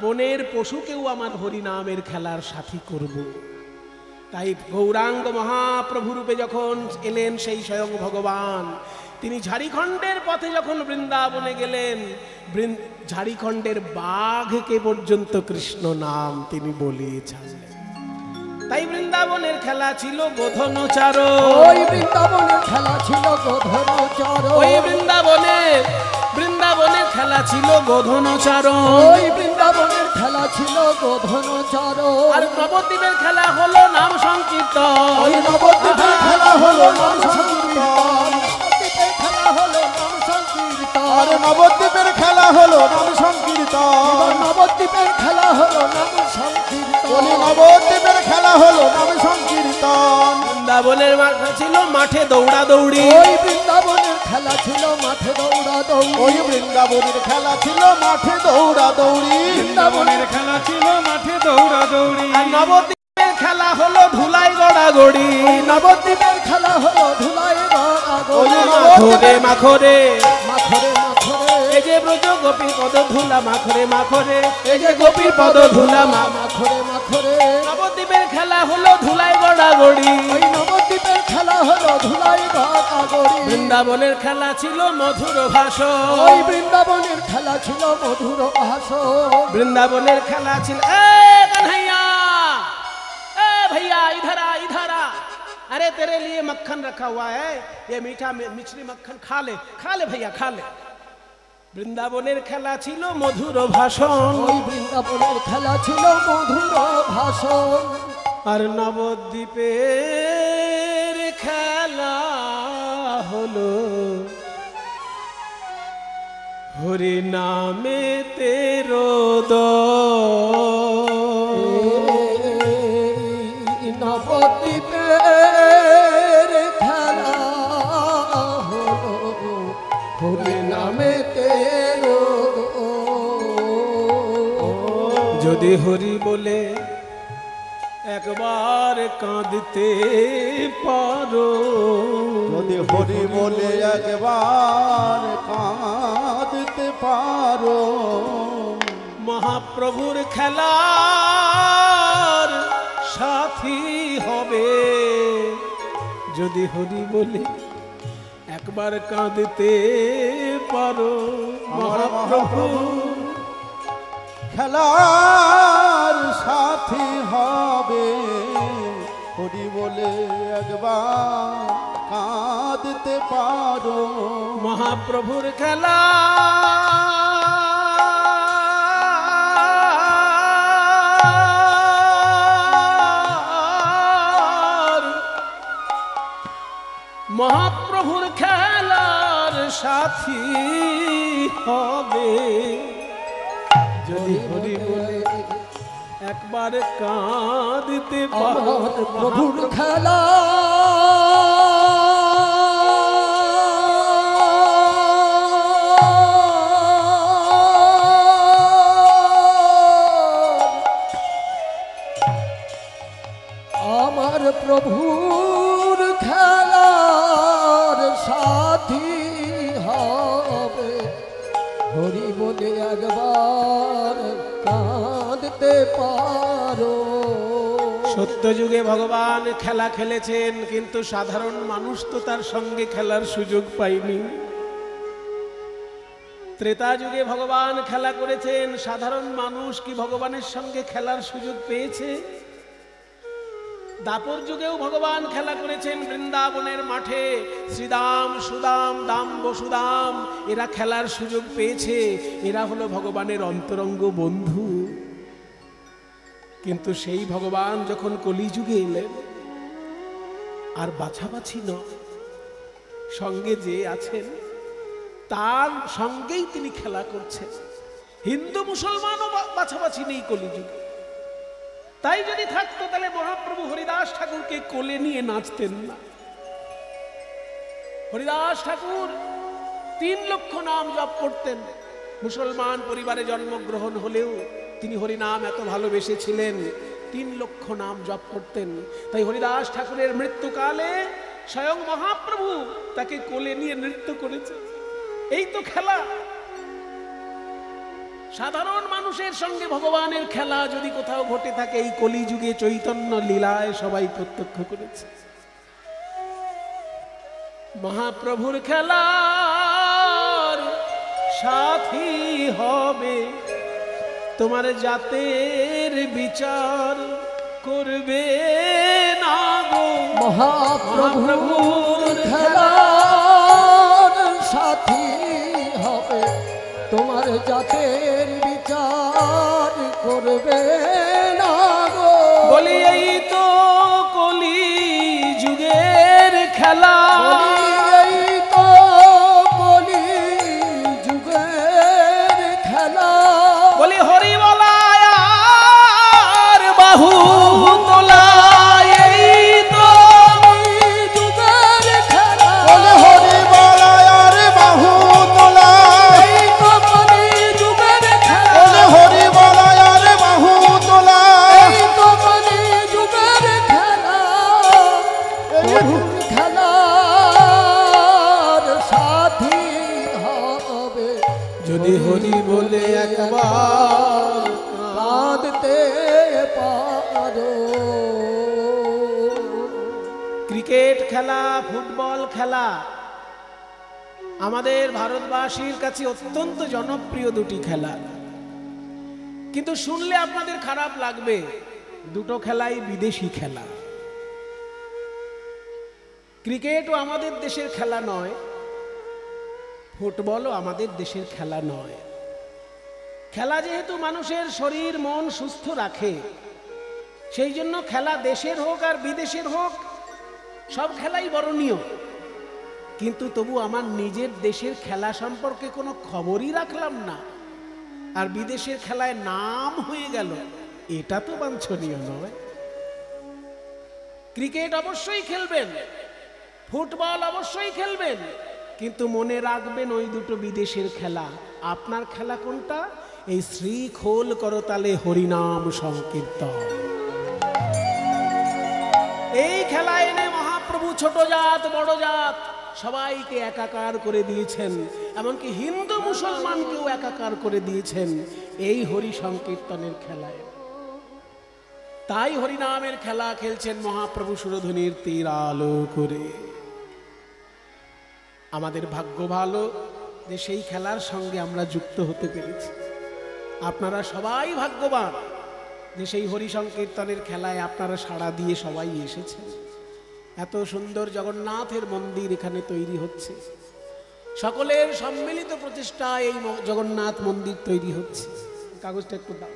বনের পশুকেও আমার হরিনামের খেলার সাথী করব। তাই গৌরাঙ্গ মহাপ্রভু রূপে যখন এলেন সেই স্বয়ং ভগবান, তিনি ঝাড়িখণ্ডের পথে যখন বৃন্দাবনে গেলেন, ঝাড়িখণ্ডের বাঘকে পর্যন্ত কৃষ্ণ নাম তিনি বলিয়ে ছাড়লেন। তাই বৃন্দাবনের খেলা ছিল গোধনচার, ওই বৃন্দাবনের খেলা ছিল গোধনচার, ওই বৃন্দাবনের খেলা ছিল গোধনচার, ওই বৃন্দাবনের খেলা ছিল গোধনচার। আর নবদ্বীপের খেলা হলো নাম সংকীর্তন, ওই নবদ্বীপের খেলা হলো নাম সংকীর্তন, নবদ্বীপের খেলা হলো নাম সংকীর্তন, নবদ্বীপের খেলা হলো নাম সংকীর্তন, নবদ্বীপের খেলা হলো নাম সংকীর্তন। বৃন্দাবনের ছিল মাঠে দৌড়া দৌড়ি, ওই বৃন্দাবনের খেলা ছিল মাঠে দৌড়া দৌড়ি, ওই বৃন্দাবনের খেলা ছিল মাঠে দৌড়া দৌড়ি, বৃন্দাবনের খেলা ছিল মাঠে দৌড়া দৌড়ি। আর নবদ্বীপের খেলা হলো ধুলাই গড়াগড়ি, নবদ্বীপের খেলা হলো ধুলাই গড়াগড়ি, মাখরে মাখরে মাখরে মাখরে, এই যে ব্রজ গোপীর পদ ধুলা মাখরে মাখরে, এই যে গোপীর পদ ধুলা মাখরে মাখরে। নবদ্বীপের খেলা হলো ধুলাই গড়াগড়ি, ওই নবদ্বীপের খেলা হলো ধুলাই গড়াগড়ি। বৃন্দাবনের খেলা ছিল মধুর ভাষণ, ওই বৃন্দাবনের খেলা ছিল মধুর ভাষণ, বৃন্দাবনের খেলা ছিল कन्हैया, भैया इधर आ इधर आ, अरे तेरे लिए मक्खन रखा हुआ है, ये मीठा मिश्री मक्खन खा ले भैया खा ले। বৃন্দাবনের খেলা ছিল মধুর ভাষণ, ওই বৃন্দাবনের খেলা ছিল মধুর ভাষণ। আর নবদ্বীপের খেলা হলো হরি নামে তেরো নবদ্বীপের খেলা হলো হরি নামে তেরো। যদি হরি বলে একবার কাঁদতে পারো, যদি হরি বলে একবার কাঁদতে পারো, মহাপ্রভুর খেলার সাথী হবে। যদি হরি বলে একবার কাঁদতে পারো, মহাপ্রভু খেলার সাথী হবে। হরি বলে একবার কাঁদতে পারো, মহাপ্রভুর খেলা মহাপ্রভুর খেলার সাথী হবে। যদি হরি বলে একবার কাঁদতে পারো, প্রভুর খেলা আমার প্রভুর খেলার সাথী হবে। হরি বলে একবার কাঁদতে পারো। সত্য যুগে ভগবান খেলা খেলেছেন, কিন্তু সাধারণ মানুষ তো তার সঙ্গে খেলার সুযোগ পায়নি। ত্রেতা যুগে ভগবান খেলা করেছেন, সাধারণ মানুষ কি ভগবানের সঙ্গে খেলার সুযোগ পেয়েছে? দাপর যুগেও ভগবান খেলা করেছেন বৃন্দাবনের মাঠে। শ্রীদাম, সুদাম, দাম, বসুদাম এরা খেলার সুযোগ পেয়েছে। এরা হলো ভগবানের অন্তরঙ্গ বন্ধু। কিন্তু সেই ভগবান যখন কলিযুগে এলেন, আর বাছাবাছি নয়, সঙ্গে যে আছেন তার সঙ্গেই তিনি খেলা করছেন। হিন্দু মুসলমানও বাছাবাছি নেই কলিযুগে। তাই যদি থাকতো তাহলে মহাপ্রভু হরিদাস ঠাকুরকে কোলে নিয়ে নাচতেন না। হরিদাস ঠাকুর 3 লক্ষ নাম জপ করতেন। মুসলমান পরিবারে জন্মগ্রহণ হলেও তিনি হরিনাম এত ভালোবেসেছিলেন, 3 লক্ষ নাম জপ করতেন। তাই হরিদাস ঠাকুরের মৃত্যুকালে স্বয়ং মহাপ্রভু তাকে কোলে নিয়ে নৃত্য করেছে। এই তো খেলা। সাধারণ মানুষের সঙ্গে ভগবানের খেলা যদি কোথাও ঘটে থাকে, এই কলিযুগে চৈতন্য লীলায় সবাই প্রত্যক্ষ করেছে। মহাপ্রভুর খেলার সাথী হবে, তোমার জাতের বিচার করবে না গো। মহাপ্রভুর খেলার সাথী হবে, তোমার জাতের বিচার করবে না গো। বলি এই তো কলি যুগের খেলা, এই তো কলি যুগের খেলা। বলি হরি বলায় আর বাহু তোলায়, এই তো যুগের খেলা। বলে হরি বলায় আর বাহু তোলা, এই তো কলি যুগের খেলা। বলে হরি বলায় আর বাহু তোলা। এই তো কলি যুগের খেলা। প্রভুর খেলার সাথী হবে, যদি হরি বলে একবার কাঁদতে পারো। ক্রিকেট খেলা, ফুটবল খেলা আমাদের ভারতবাসীর কাছে অত্যন্ত জনপ্রিয় দুটি খেলা। কিন্তু শুনলে আপনাদের খারাপ লাগবে, দুটো খেলাই বিদেশি খেলা। ক্রিকেটও আমাদের দেশের খেলা নয়, ফুটবলও আমাদের দেশের খেলা নয়। খেলা যেহেতু মানুষের শরীর মন সুস্থ রাখে, সেই জন্য খেলা দেশের হোক আর বিদেশের হোক সব খেলাই বরণীয়। কিন্তু তবু আমার নিজের দেশের খেলা সম্পর্কে কোনো খবরই রাখলাম না, আর বিদেশের খেলায় নাম হয়ে গেল, এটা তো বাঞ্ছনীয় নয়। ক্রিকেট অবশ্যই খেলবেন, ফুটবল অবশ্যই খেলবেন, কিন্তু মনে রাখবেন ওই দুটো বিদেশের খেলা। আপনার খেলা কোনটা? এই শ্রীখোল করতালে হরিনাম সংকীর্তন। এই খেলা এনে মহাপ্রভু ছোট জাত বড় জাত সবাইকে একাকার করে দিয়েছেন, এমনকি হিন্দু মুসলমানকেও একাকার করে দিয়েছেন এই হরি সংকীর্তনের খেলায়। তাই হরিনামের খেলা খেলছেন মহাপ্রভু সুরধুনির তীর আলো করে। আমাদের ভাগ্য ভালো যে সেই খেলার সঙ্গে আমরা যুক্ত হতে পেরেছি। আপনারা সবাই ভাগ্যবান যে সেই হরি সংকীর্তনের খেলায় আপনারা সাড়া দিয়ে সবাই এসেছেন। এত সুন্দর জগন্নাথের মন্দির এখানে তৈরি হচ্ছে, সকলের সম্মিলিত প্রচেষ্টায় এই জগন্নাথ মন্দির তৈরি হচ্ছে। কাগজটা একটু দাও।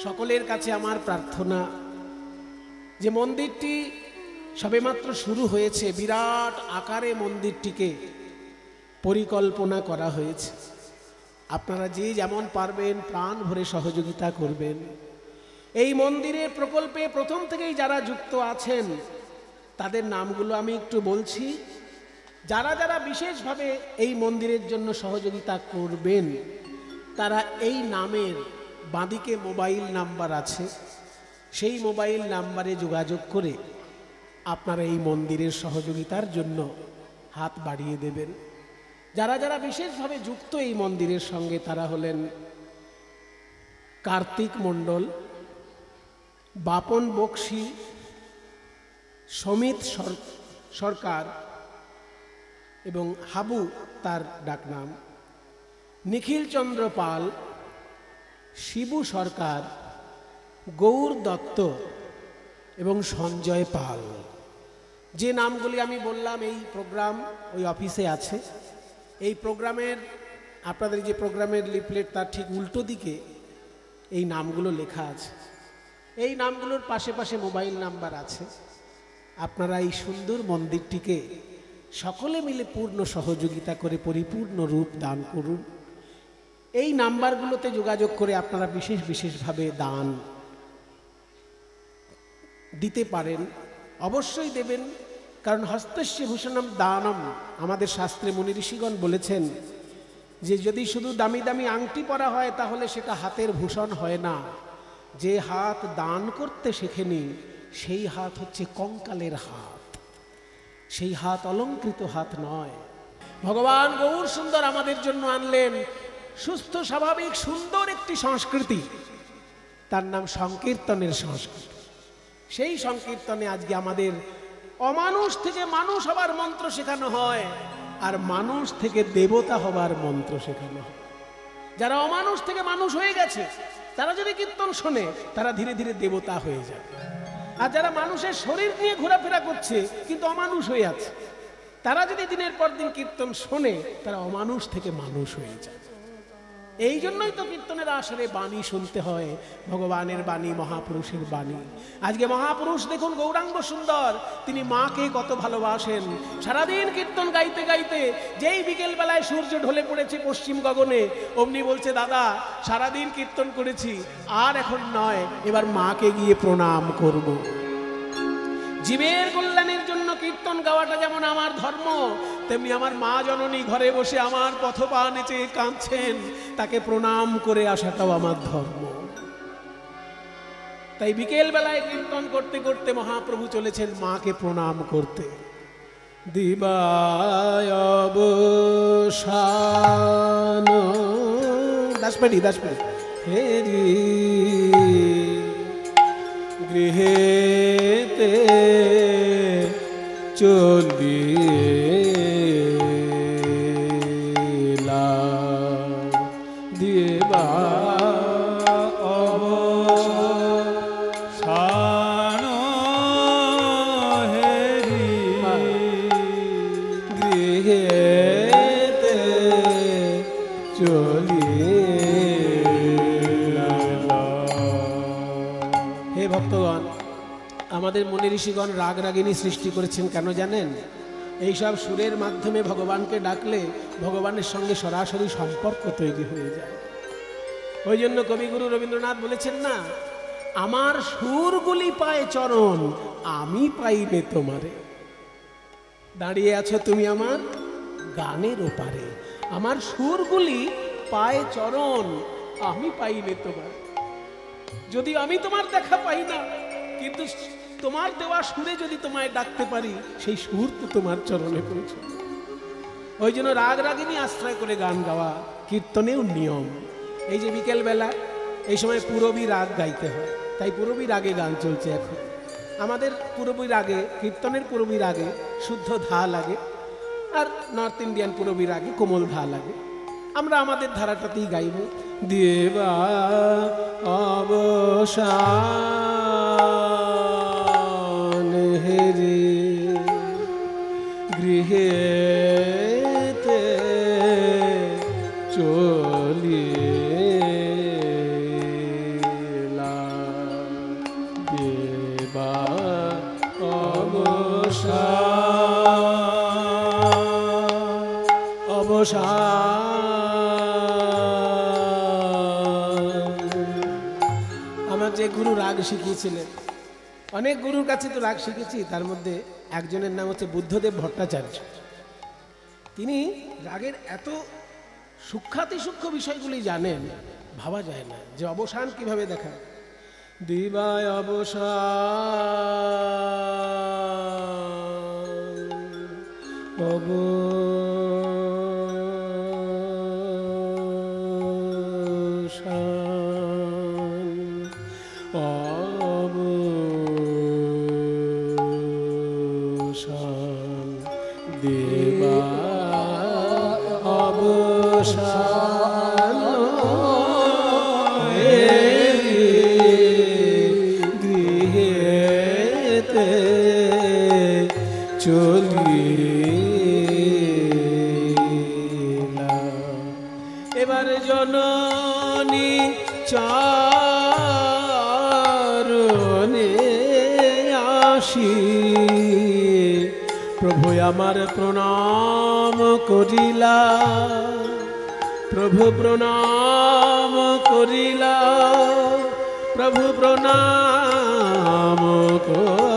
সকলের কাছে আমার প্রার্থনা যে মন্দিরটি সবেমাত্র শুরু হয়েছে, বিরাট আকারে মন্দিরটিকে পরিকল্পনা করা হয়েছে। আপনারা যে যেমন পারবেন প্রাণ ভরে সহযোগিতা করবেন। এই মন্দিরের প্রকল্পে প্রথম থেকেই যারা যুক্ত আছেন তাদের নামগুলো আমি একটু বলছি। যারা যারা বিশেষভাবে এই মন্দিরের জন্য সহযোগিতা করবেন তারা এই নামের বাঁদিকে মোবাইল নাম্বার আছে, সেই মোবাইল নাম্বারে যোগাযোগ করে আপনারা এই মন্দিরের সহযোগিতার জন্য হাত বাড়িয়ে দেবেন। যারা যারা বিশেষভাবে যুক্ত এই মন্দিরের সঙ্গে তারা হলেন কার্তিক মণ্ডল, বাপন বক্সি, সমিত সরকার এবং হাবু তার ডাকনাম, নিখিল চন্দ্র পাল, শিবু সরকার, গৌর দত্ত এবং সঞ্জয় পাল। যে নামগুলি আমি বললাম এই প্রোগ্রাম ওই অফিসে আছে। এই প্রোগ্রামের আপনাদের যে প্রোগ্রামের লিফলেট তার ঠিক উল্টো দিকে এই নামগুলো লেখা আছে। এই নামগুলোর পাশে পাশে মোবাইল নাম্বার আছে। আপনারা এই সুন্দর মন্দিরটিকে সকলে মিলে পূর্ণ সহযোগিতা করে পরিপূর্ণ রূপ দান করুন। এই নাম্বারগুলোতে যোগাযোগ করে আপনারা বিশেষভাবে দান দিতে পারেন, অবশ্যই দেবেন। কারণ হস্তস্য ভূষণম দানম, আমাদের শাস্ত্রে মুনি ঋষিগণ বলেছেন যে যদি শুধু দামি দামি আংটি পরা হয় তাহলে সেটা হাতের ভূষণ হয় না। যে হাত দান করতে শেখেনি সেই হাত হচ্ছে কঙ্কালের হাত, সেই হাত অলংকৃত হাত নয়। ভগবান গৌর সুন্দর আমাদের জন্য আনলেন সুস্থ স্বাভাবিক সুন্দর একটি সংস্কৃতি, তার নাম সংকীর্তনের সংস্কৃতি। সেই সংকীর্তনে আজকে আমাদের অমানুষ থেকে মানুষ হবার মন্ত্র শেখানো হয়, আর মানুষ থেকে দেবতা হবার মন্ত্র শেখানো হয়। যারা অমানুষ থেকে মানুষ হয়ে গেছে তারা যদি কীর্তন শোনে তারা ধীরে ধীরে দেবতা হয়ে যায়, আর যারা মানুষের শরীর নিয়ে ঘোরাফেরা করছে কিন্তু অমানুষ হয়ে আছে, তারা যদি দিনের পর দিন কীর্তন শোনে তারা অমানুষ থেকে মানুষ হয়ে যায়। এই জন্যই তো কীর্তনের আসরে বাণী শুনতে হয়, ভগবানের বাণী, মহাপুরুষের বাণী। আজকে মহাপুরুষ দেখুন গৌরাঙ্গ সুন্দর, তিনি মাকে কত ভালোবাসেন। সারাদিন কীর্তন গাইতে গাইতে যেই বিকেল বেলায় সূর্য ঢলে পড়েছে পশ্চিম গগনে, অমনি বলছে দাদা সারাদিন কীর্তন করেছি, আর এখন নয়, এবার মাকে গিয়ে প্রণাম করব। জীবের কল্যাণের জন্য কীর্তন গাওয়াটা যেমন আমার ধর্ম, তেমনি আমার মা জননী ঘরে বসে আমার পথপা নেচে কাঁদছেন, তাকে প্রণাম করে আসাটাও আমার ধর্ম। তাই বিকেল বেলায় কীর্তন করতে করতে মহাপ্রভু চলেছেন মাকে প্রণাম করতে। দিবায় অবসান দাসপাড়ি হেরি গৃহেতে চলিলা দিবা অবসান হেরি গৃহেতে চলিলা। হে ভক্তগণ, আমাদের মুনি ঋষিগণ রাগ রাগিনী সৃষ্টি করেছেন কেন জানেন? এইসব সুরের মাধ্যমে ভগবানকে ডাকলে ভগবানের সঙ্গে সরাসরি সম্পর্ক তৈরি হয়ে যায়। ওই জন্য কবিগুরু রবীন্দ্রনাথ বলেছেন না, আমার সুরগুলি পায় চরণ, আমি পাইলে তোমারে। দাঁড়িয়ে আছো তুমি আমার গানের ওপারে, আমার সুরগুলি পায় চরণ, আমি পাইলে তোমার। যদি আমি তোমার দেখা পাই না, কিন্তু তোমার দেওয়া সুরে যদি তোমায় ডাকতে পারি, সেই সুর তো তোমার চরণে পৌঁছে। ওই জন্য রাগ রাগিনী আশ্রয় করে গান গাওয়া কীর্তনেও নিয়ম। এই যে বিকেল বেলা এই সময় পূরবী রাগ গাইতে হয়, তাই পূরবী রাগে গান চলছে এখন। আমাদের পূরবী রাগে, কীর্তনের পূরবী রাগে শুদ্ধ ধা লাগে, আর নর্থ ইন্ডিয়ান পূরবী রাগে কোমল ধা লাগে। আমরা আমাদের ধারাটাতেই গাইব। দেবা অবসান হেরি গৃহেতে চলিলা দেবা আমার যে গুরু রাগ শিখিয়েছিলেন, অনেক গুরুর কাছে তো রাগ শিখেছি, তার মধ্যে একজনের নাম হচ্ছে বুদ্ধদেব ভট্টাচার্য। তিনি রাগের এত সূক্ষ্মাতি সূক্ষ্ম বিষয়গুলি জানেন, ভাবা যায় না যে অবসান কিভাবে দেখায়। দিবায় অবসান দেবা অবসান গৃহেতে চলিলা। এবার জননী চরণে আসি প্রভু আমার প্রণাম করিলা, প্রভু প্রণাম করিলা, প্রভু প্রণাম করিলা।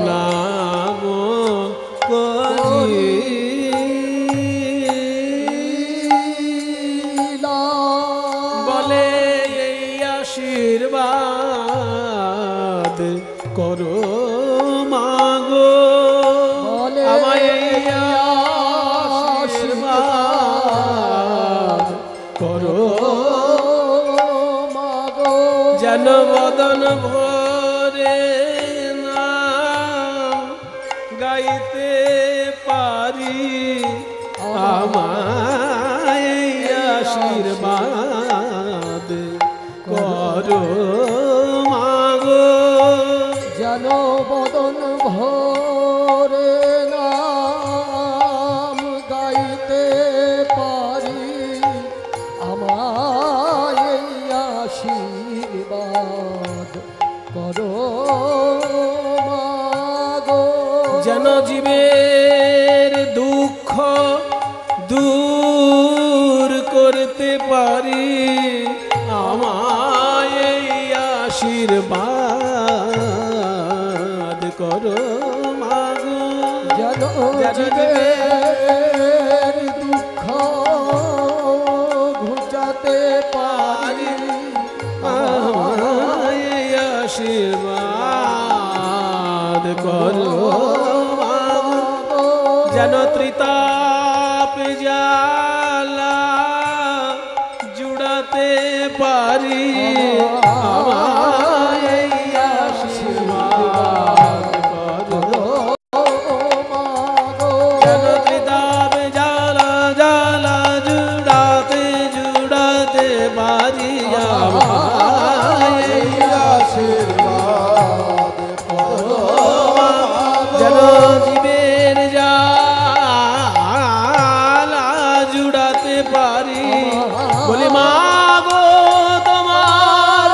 নাম করি বলে এই আশীর্বাদ করো মাগো আমায় এই আশীর্বাদ করো মাগো যেন বদন ভরে নাম গাইতে পারি আমায় এই আশীর্বাদ করো মাগো যেন বদন ভরে নাম গাইতে পারি আমায় এই আশীর্বাদ করো মাগো যেন জীবের দুঃখ দূর করতে পারি আমায় এই আশীর্বাদ করো মাগো যেন জীবের দুঃখ ঘুচাতে পারি আমায় এই আশীর্বাদ করো মাগো যেন ত্রিতাপ জ্বালা জুড়াতে পারি আমায় এই আশীর্বাদ করো যেন ত্রিতাপ জ্বালা জ্বালা জুড়াতে পারি আমায় এই আশীর্বাদ করো যেন জীবের জ্বালা জুড়াতে পারি বলি মাগো তোমার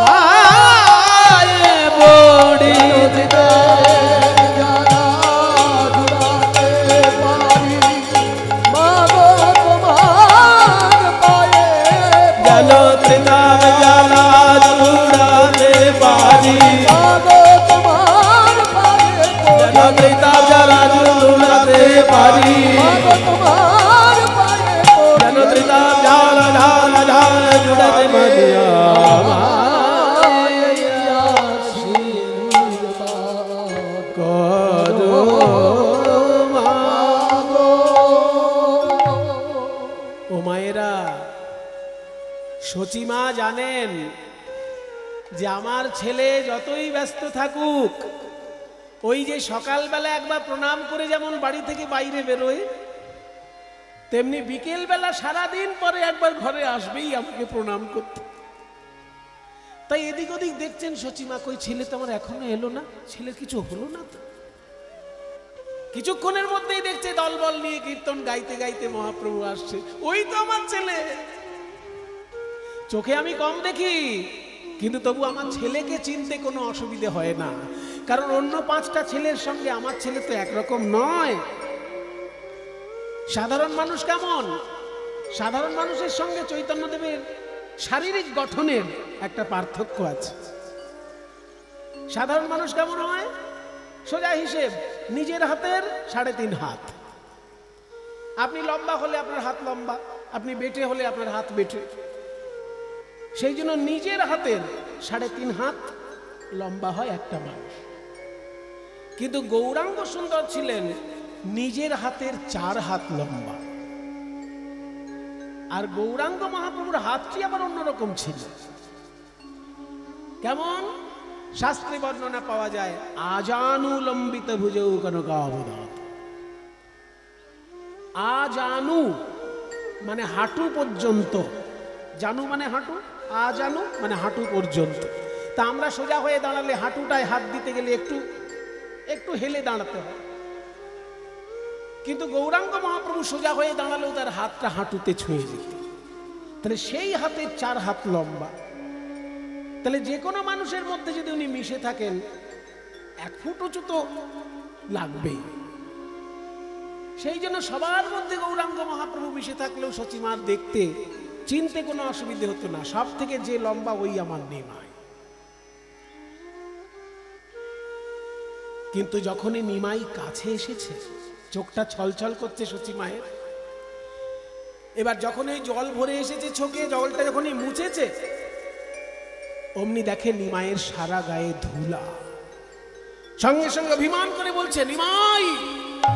পায়ে পড়ি যেন ত্রিতাপ জ্বালা জুড়াতে পারি যেন ত্রিতাপ জ্বালা জুড়াতে পারি যেন ত্রিতাপ জ্বালা ঝালা ঝালা জুড়াতে পারি আমায় এই আশীর্বাদ করো মাগো ও মায়েরা সচিমা জানেন যে আমার ছেলে যতই ব্যস্ত থাকুক ওই যে সকালবেলা একবার প্রণাম করে যেমন বাড়ি থেকে বাইরে বেরোয় তেমনি বিকেলবেলা সারাদিন পরে একবার ঘরে আসবেই আমাকে প্রণাম করতে। তাই এদিক ওদিক দেখছেন সচিমা কই ছেলে তো আমার এখনো এলো না, ছেলের কিছু হলো না তো। কিছুক্ষণের মধ্যেই দেখছে দলবল নিয়ে কীর্তন গাইতে গাইতে মহাপ্রভু আসছে, ওই তো আমার ছেলে। চোখে আমি কম দেখি কিন্তু তবু আমার ছেলেকে চিনতে কোনো অসুবিধে হয় না, কারণ অন্য 5টা ছেলের সঙ্গে আমার ছেলে তো একরকম নয়। সাধারণ মানুষ কেমন, সাধারণ মানুষের সঙ্গে চৈতন্যদেবের শারীরিক গঠনের একটা পার্থক্য আছে। সাধারণ মানুষ কেমন হয়, সোজা হিসেব নিজের হাতের 3.5 হাত। আপনি লম্বা হলে আপনার হাত লম্বা, আপনি বেটে হলে আপনার হাত বেটে। সেই জন্য নিজের হাতের 3.5 হাত লম্বা হয় একটা মানুষ। কিন্তু গৌরাঙ্গ সুন্দর ছিলেন নিজের হাতের 4 হাত লম্বা। আর গৌরাঙ্গ মহাপ্রভুর হাতটি আবার অন্যরকম ছিল। কেমন? শাস্ত্রে বর্ণনা পাওয়া যায়, আজানুলম্বিত ভুজৌ কনকাবদাত। আজানু মানে হাঁটু পর্যন্ত, জানু মানে হাঁটু, আজানু মানে হাঁটু পর্যন্ত। তা আমরা সোজা হয়ে দাঁড়ালে হাঁটুটায় হাত দিতে গেলে একটু একটু হেলে দাঁড়াতে হয়, কিন্তু গৌরাঙ্গ মহাপ্রভু সোজা হয়ে দাঁড়ালেও তার হাতটা হাঁটুতে ছুঁয়ে যেত। তাহলে সেই হাতের 4 হাত লম্বা। তাহলে যে কোনো মানুষের মধ্যে যদি উনি মিশে থাকেন 1 ফুট উঁচু তো লাগবেই। সেই জন্য সবার মধ্যে গৌরাঙ্গ মহাপ্রভু মিশে থাকলেও সচিমার দেখতে চিনতে কোনো অসুবিধে হতো না। সব থেকে যে লম্বা ওই আমার নিমাই। কিন্তু যখনই নিমাই কাছে এসেছে, চোখটা ছলছল করছে সচি মায়ের। এবার যখন এই জল ভরে এসেছে চোখে, জলটা যখনই মুছেছে, অমনি দেখে নিমাইয়ের সারা গায়ে ধুলা। সঙ্গে সঙ্গে অভিমান করে বলছে, নিমাই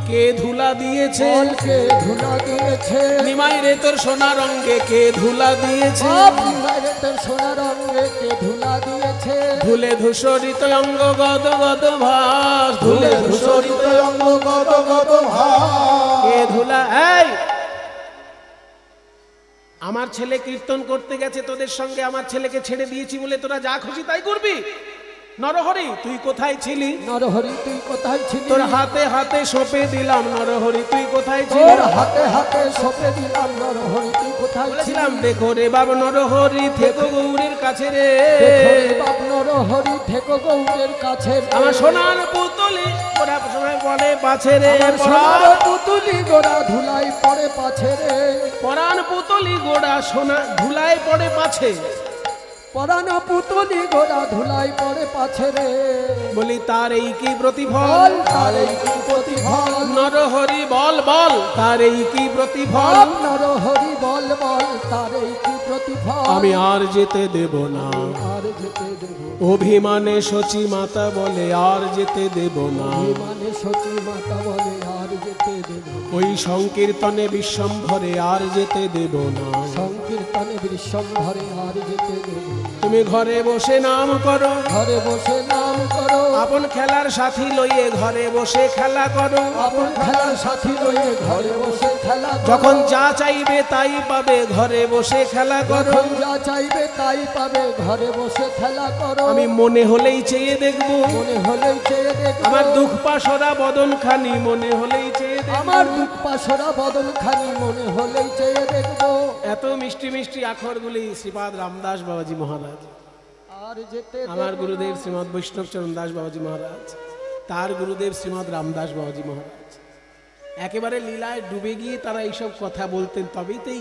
কে ধুলা দিয়েছে? কে ধুলা দিয়েছে? নিমাই রে তোর সোনা রঙে কে ধুলা দিয়েছে? নিমাই রে তোর সোনা রঙে কে ধুলা দিয়েছে? ধুলে ধূসরিত অঙ্গ গদ গদ ভাস, ধুলে ধূসরিত অঙ্গ গদ গদ ভাস। কে ধুলা? এই আমার ছেলে কীর্তন করতে গেছে তোদের সঙ্গে, আমার ছেলেকে ছেড়ে দিয়েছি বলে তোরা যা খুশি তাই করবি? নরহরি তুই কোথায় ছিলি? নরহরি তুই কোথায় ছিলি? তোর হাতে হাতে সঁপে দিলাম নরহরি তুই কোথায় ছিলি? তোর হাতে হাতে সঁপে দিলাম নরহরি তুই কোথায় ছিলি? বলেছিলাম দেখো রে বাবা নরহরি থেকো গৌরের কাছে রে, দেখো রে বাপ নরহরি থেকো গৌরের কাছে রে। আমার সোনার পুতুলি গোরা সময় বলে পাছে রে, আমার সোনার পুতুলি গোরা ধুলাই পড়ে পাছে রে। পরাণ পুতুলি গোড়া সোনা ধুলায় পড়ে পাছে, পরাণ পুতুলি গোরা ধুলাই পড়ে পাছে রে। বলি তার এই কি প্রতিফল? তার এই কি প্রতিফল? নরহরি বল বল তার এই কি প্রতিফল? নরহরি বল বল তার এই কি প্রতিফল? আমি আর যেতে দেব না, আর যেতে দেব অভিমানে সচি মাতা বলে আর যেতে দেব না, মানে সচি মাতা বলে আর যেতে দেব ওই সংকীর্তনে বিশ্বম্ভরে আর যেতে দেব না, সংকীর্তনে বিশ্বম্ভরে আর যেতে দেব। তুমি ঘরে বসে নাম করো, ঘরে বসে নাম করো, আপন খেলার সাথী লইয়ে ঘরে বসে খেলা করো, আপন খেলার সাথী লয়ে ঘরে বসে খেলা করো। যখন যা চাইবে তাই পাবে ঘরে বসে খেলা করো, যখন যা চাইবে তাই পাবে ঘরে বসে খেলা করো। আমি মনে হলেই চেয়ে দেখব, মনে হলেই চেয়ে দেখো আমার দুঃখ পাশরা বদন খানি মনে হলেই চেয়ে দেখব, আমার দুঃখ পাশরা বদন খানি মনে হলেই চেয়ে দেখবো। এত মিষ্টি মিষ্টি আখরগুলি শ্রীপাদ রামদাস বাবাজি মহারাজ, আর যেতে আমার দেব গুরুদেব না। শ্রীমৎ বৈষ্ণব চরণ দাস বাবাজি মহারাজ, তার গুরুদেব শ্রীমৎ রামদাস বাবাজি মহারাজ একেবারে লীলায় ডুবে গিয়ে তারা এইসব কথা বলতেন, তবেইতেই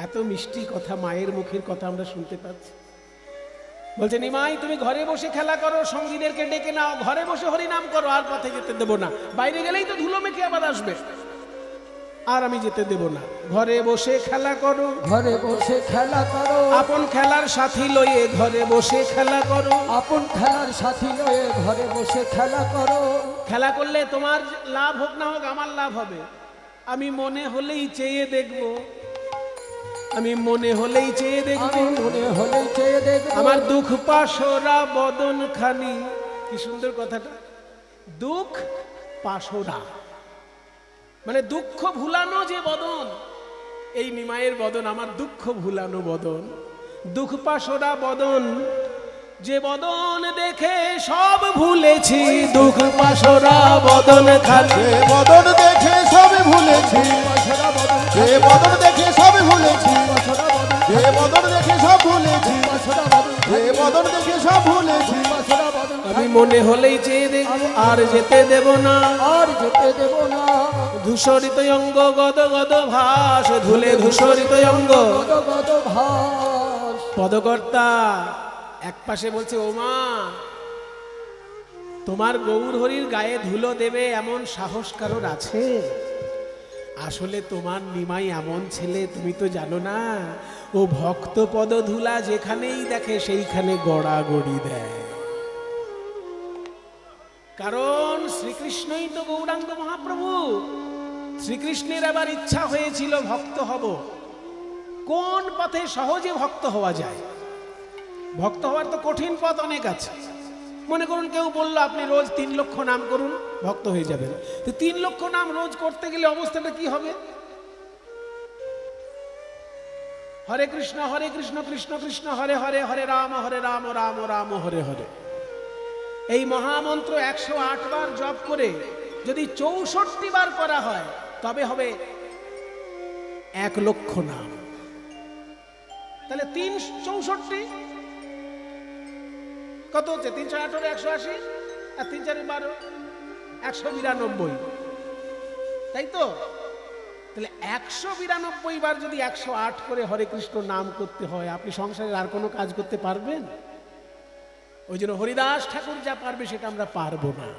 এত মিষ্টি কথা মায়ের মুখের কথা আমরা শুনতে পাচ্ছি। বলছে নিমাই তুমি ঘরে বসে খেলা করো, সঙ্গীদেরকে ডেকে নাও, ঘরে বসে হরিনাম করো, আর পথে যেতে দেবো না, বাইরে গেলেই তো ধুলো মেখে আবার আসবে, আর আমি যেতে দেব না, ঘরে বসে খেলা করো, ঘরে বসে খেলা করো, আপন খেলার সাথী লইয়ে ঘরে বসে খেলা করো, আপন খেলার সাথী লয়ে ঘরে বসে খেলা করো। খেলা করলে তোমার লাভ হোক না হোক আমার লাভ হবে, আমি মনে হলেই চেয়ে দেখব, আমি মনে হলেই চেয়ে দেখব, আমি মনে হলেই চেয়ে দেখবো আমার দুঃখ পাশরা বদন খানি। কি সুন্দর কথাটা, দুঃখ পাশরা মানে দুঃখ ভুলানো যে বদন, এই নিমাইয়ের বদন আমার দুঃখ ভুলানো বদন, দুঃখ পাশরা বদন, যে বদন দেখে সব ভুলেছি, দুঃখ পাশরা বদন খালি, যে বদন দেখে সব ভুলেছি, যে বদন দেখে সব ভুলেছি, যে বদন দেখে সব ভুলেছি, যে বদন দেখে সব ভুলেছি। আমি মনে হলেই চেয়ে দেখব, আর যেতে দেব না, আর যেতে দেব না। ধূসরিত অঙ্গ গদ গদ ভাস, ধুলে ধূসরিত অঙ্গ। গদ গদ ভাস। পদকর্তা এক পাশে বলছে, ও মা তোমার গৌর হরির গায়ে ধুলো দেবে এমন সাহস কারোর আছে? আসলে তোমার নিমাই এমন ছেলে, তুমি তো জানো না, ও ভক্ত পদ ধুলা যেখানেই দেখে সেইখানে গড়াগড়ি দেয়, কারণ শ্রীকৃষ্ণই তো গৌরাঙ্গ মহাপ্রভু। শ্রীকৃষ্ণের আবার ইচ্ছা হয়েছিল ভক্ত হব, কোন পথে সহজে ভক্ত হওয়া যায়? ভক্ত হওয়ার তো কঠিন পথ অনেক আছে। মনে করুন কেউ বলল আপনি রোজ 3 লক্ষ নাম করুন, ভক্ত হয়ে যাবেন। তো 3 লক্ষ নাম রোজ করতে গেলে অবস্থাটা কি হবে? হরে কৃষ্ণ কৃষ্ণ কৃষ্ণ হরে হরে, হরে রাম রাম রাম হরে হরে, এই মহামন্ত্র 108 বার জপ করে যদি 64 বার করা হয় তবে হবে 1 লক্ষ নাম। তাহলে 364 কত হচ্ছে? 318 180 আর 3 4 12 192, তাই তো? তাহলে 192 বার যদি 108 করে হরে কৃষ্ণ নাম করতে হয়, আপনি সংসারের আর কোনো কাজ করতে পারবেন? ওই জন্য হরিদাস ঠাকুর যা পারবে সেটা আমরা পারবো না।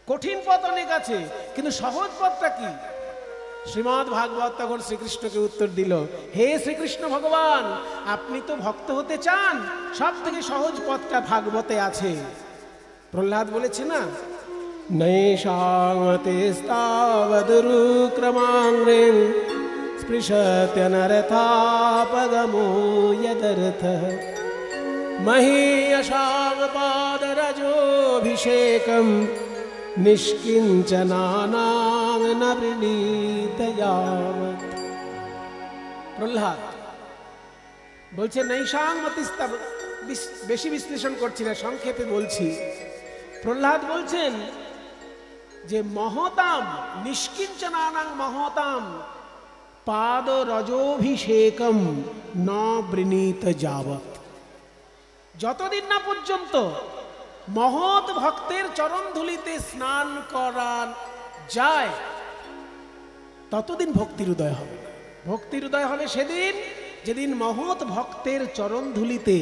কঠিন পথ অনেক আছে, কিন্তু সহজ পথটা কি? শ্রীমদ্ ভাগবত তখন শ্রীকৃষ্ণকে উত্তর দিল, হে শ্রীকৃষ্ণ ভগবান, আপনি তো ভক্ত হতে চান, সব থেকে সহজ পথটা ভাগবতে আছে। প্রহ্লাদ বলেছে না, নৈষামতিস্তাবদুরুক্রমাঙ্গ্রেণ স্পৃশত্যনরথাপগমো यदर्थः महीयशावपादरजोऽभिषेकं निष्किञ्चनानां न वृणीत यावत्। প্রহ্লাদ বলছে নৈষামতিস্তাব, বেশি বিশ্লেষণ করছি না, সংক্ষেপে বলছি। প্রহ্লাদ বলছেন যে মহতাম নিষ্কিঞ্চনানাং মহতাম পাদ রজোভিষেকম ন বৃণীত যাবৎ। যতদিন না পর্যন্ত মহৎ ভক্তের চরণ ধুলিতে স্নান করা যায়, ততদিন ভক্তির উদয় হবে না। ভক্তির উদয় হবে সেদিন যেদিন মহৎ ভক্তের চরণ ধুলিতে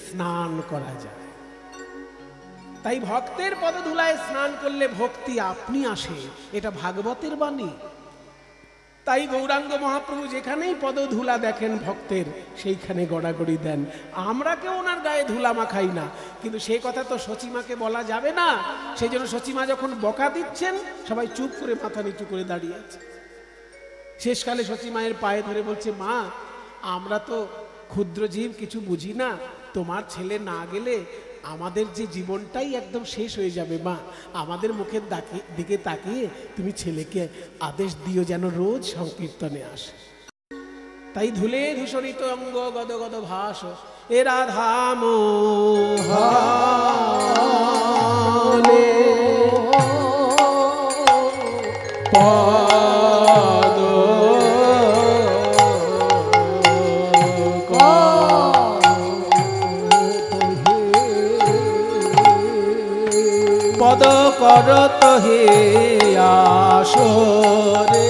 স্নান করা যায়। তাই ভক্তের পদধূলায় স্নান করলে ভক্তি আপনি আসে, এটা ভাগবতের বাণী। তাই গৌরাঙ্গ মহাপ্রভু যেখানেই পদধূলা দেখেন ভক্তের, সেইখানে গড়াগড়ি দেন। আমরা কেউ ওনার গায়ে ধুলা মাখাই না, কিন্তু সেই কথা তো সচিমাকে বলা যাবে না। সেই জন্য সচিমা যখন বকা দিচ্ছেন, সবাই চুপ করে মাথা নিচু করে দাঁড়িয়ে আছে। শেষকালে সচিমায়ের পায়ে ধরে বলছে, মা, আমরা তো ক্ষুদ্র জীব, কিছু বুঝি না, তোমার ছেলে না গেলে আমাদের যে জীবনটাই একদম শেষ হয়ে যাবে। মা, আমাদের মুখের দিকে তাকিয়ে তুমি ছেলেকে আদেশ দিও যেন রোজ সংকীর্তনে আসে। তাই ধুলে ধূসরিত অঙ্গ গদ গদ ভাস, এ রাধা মোহনে পদ পদ করত হে আসরে,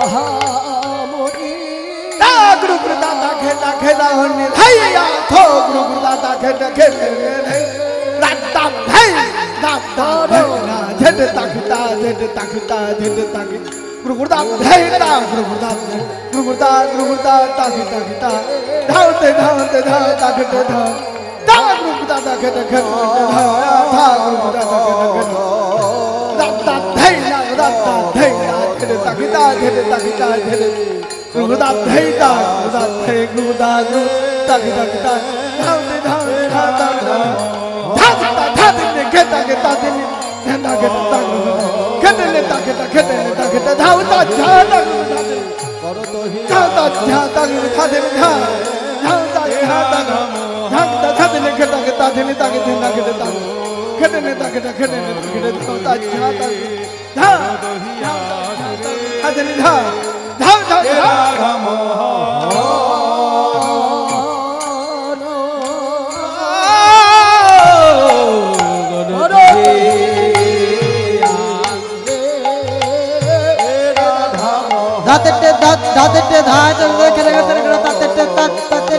আহা মরি গুরু গুরু দাদা খেদা খেদা হনি হাইয়া থো গুরু গুরু দাদা খেদা খেদা দাদা ভাই দাদা না ঝেড তাকিতা ঝেড তাকিতা ঝেড তাকি গুরু গুরু দাদা ভাই দা গুরু গুরু দাদা গুরু গুরু দাদা তাকি তাকিতা ধাওতে ধাওতে ধাও তাকিতে ধাও দা গুরু গুরু দাদা খেদা খেদা ধা গুরু গুরু দাদা খেদা খেদা দাদা ভাই না দাদা ভাই না ঝেড তাকিতা ঝেড তাকিতা ঝেড গুরু দাদা ভাই দা গুরু দাদা ভাই গুরু দাদা তাকি তাকিতা ধাওতে ধাওতে ধাও ধাতা ধাতে খেতা খেতা দিনি খেতা খেতা খেতলে তাকেতা খেতলে তাকেতা ধাওতা ঝাতা করতো হি ধাতা ঝাতা খাদে ধা ধাওতা ঝাতা ধাতা খাদলে খেতা খেতা দিনি তাকে দিনা খেতে তা খেতলে তাকেতা খেতলে তাকেতা ধাওতা ঝাতা ধা খাদলে ধা ধাওতা রাধা দাতে দাতে ধাজ খেলে খেলে দাতে দাতে ধাজ দাতে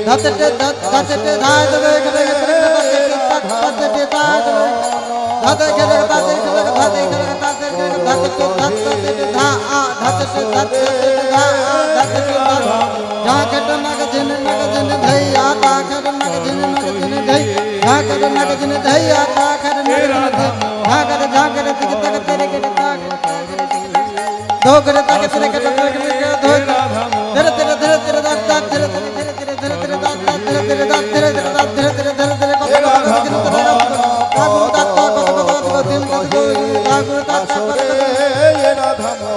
দাতে ধাজ খেলে খেলে দাতে ধাজ দাতে খেলে দাতে খেলে দাতে খেলে দাতে দাতে ধা আ দাতে দাতে ধা আ দাতে যা খেলে নাগজিন ধৈয়া তা খেলে নাগজিন ধৈ যা খেলে নাগজিন ধৈয়া তা খেলে নাগজিন যা করে তিকে তক তেরে কে তা दो करे ताके तेरे के दो तेरे तेरे तेरे तेरे दात तेरे तेरे तेरे तेरे तेरे दात तेरे तेरे दात तेरे तेरे दात तेरे तेरे तेरे तेरे को कागु दात को दिन को कागु दात को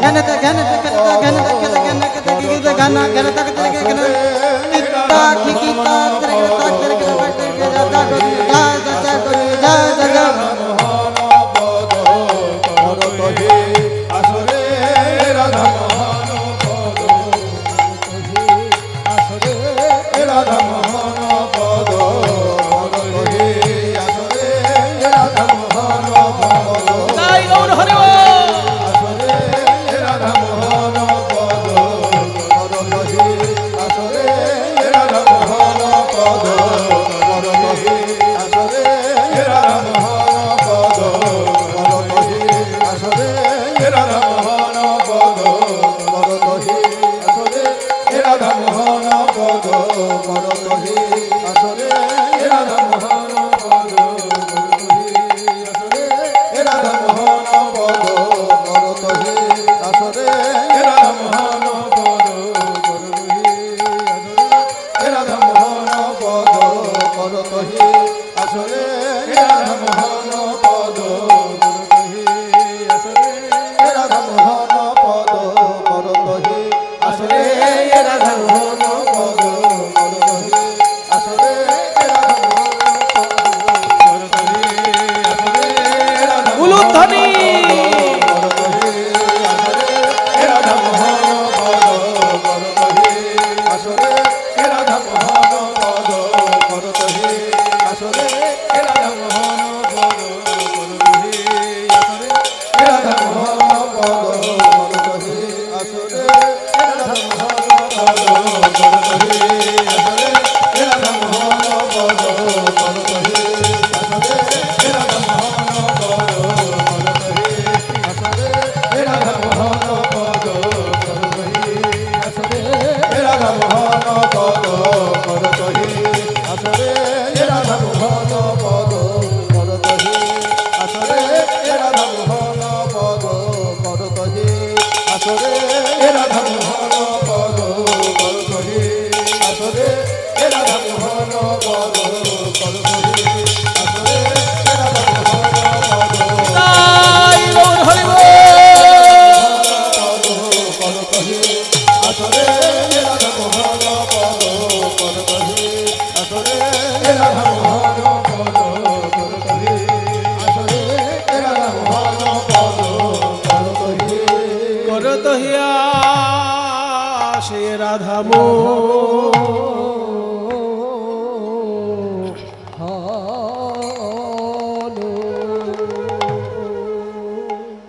गने ते गने ते गने ते गने ते गाना गने तक तेरे के गने किता की किता तेरे के ताक तेरे के जाता को जा जा को जा जा जा পদ আসরে রাধা মোহন পদ করতহি আসরে রাধা মোহন উলুধ্বনি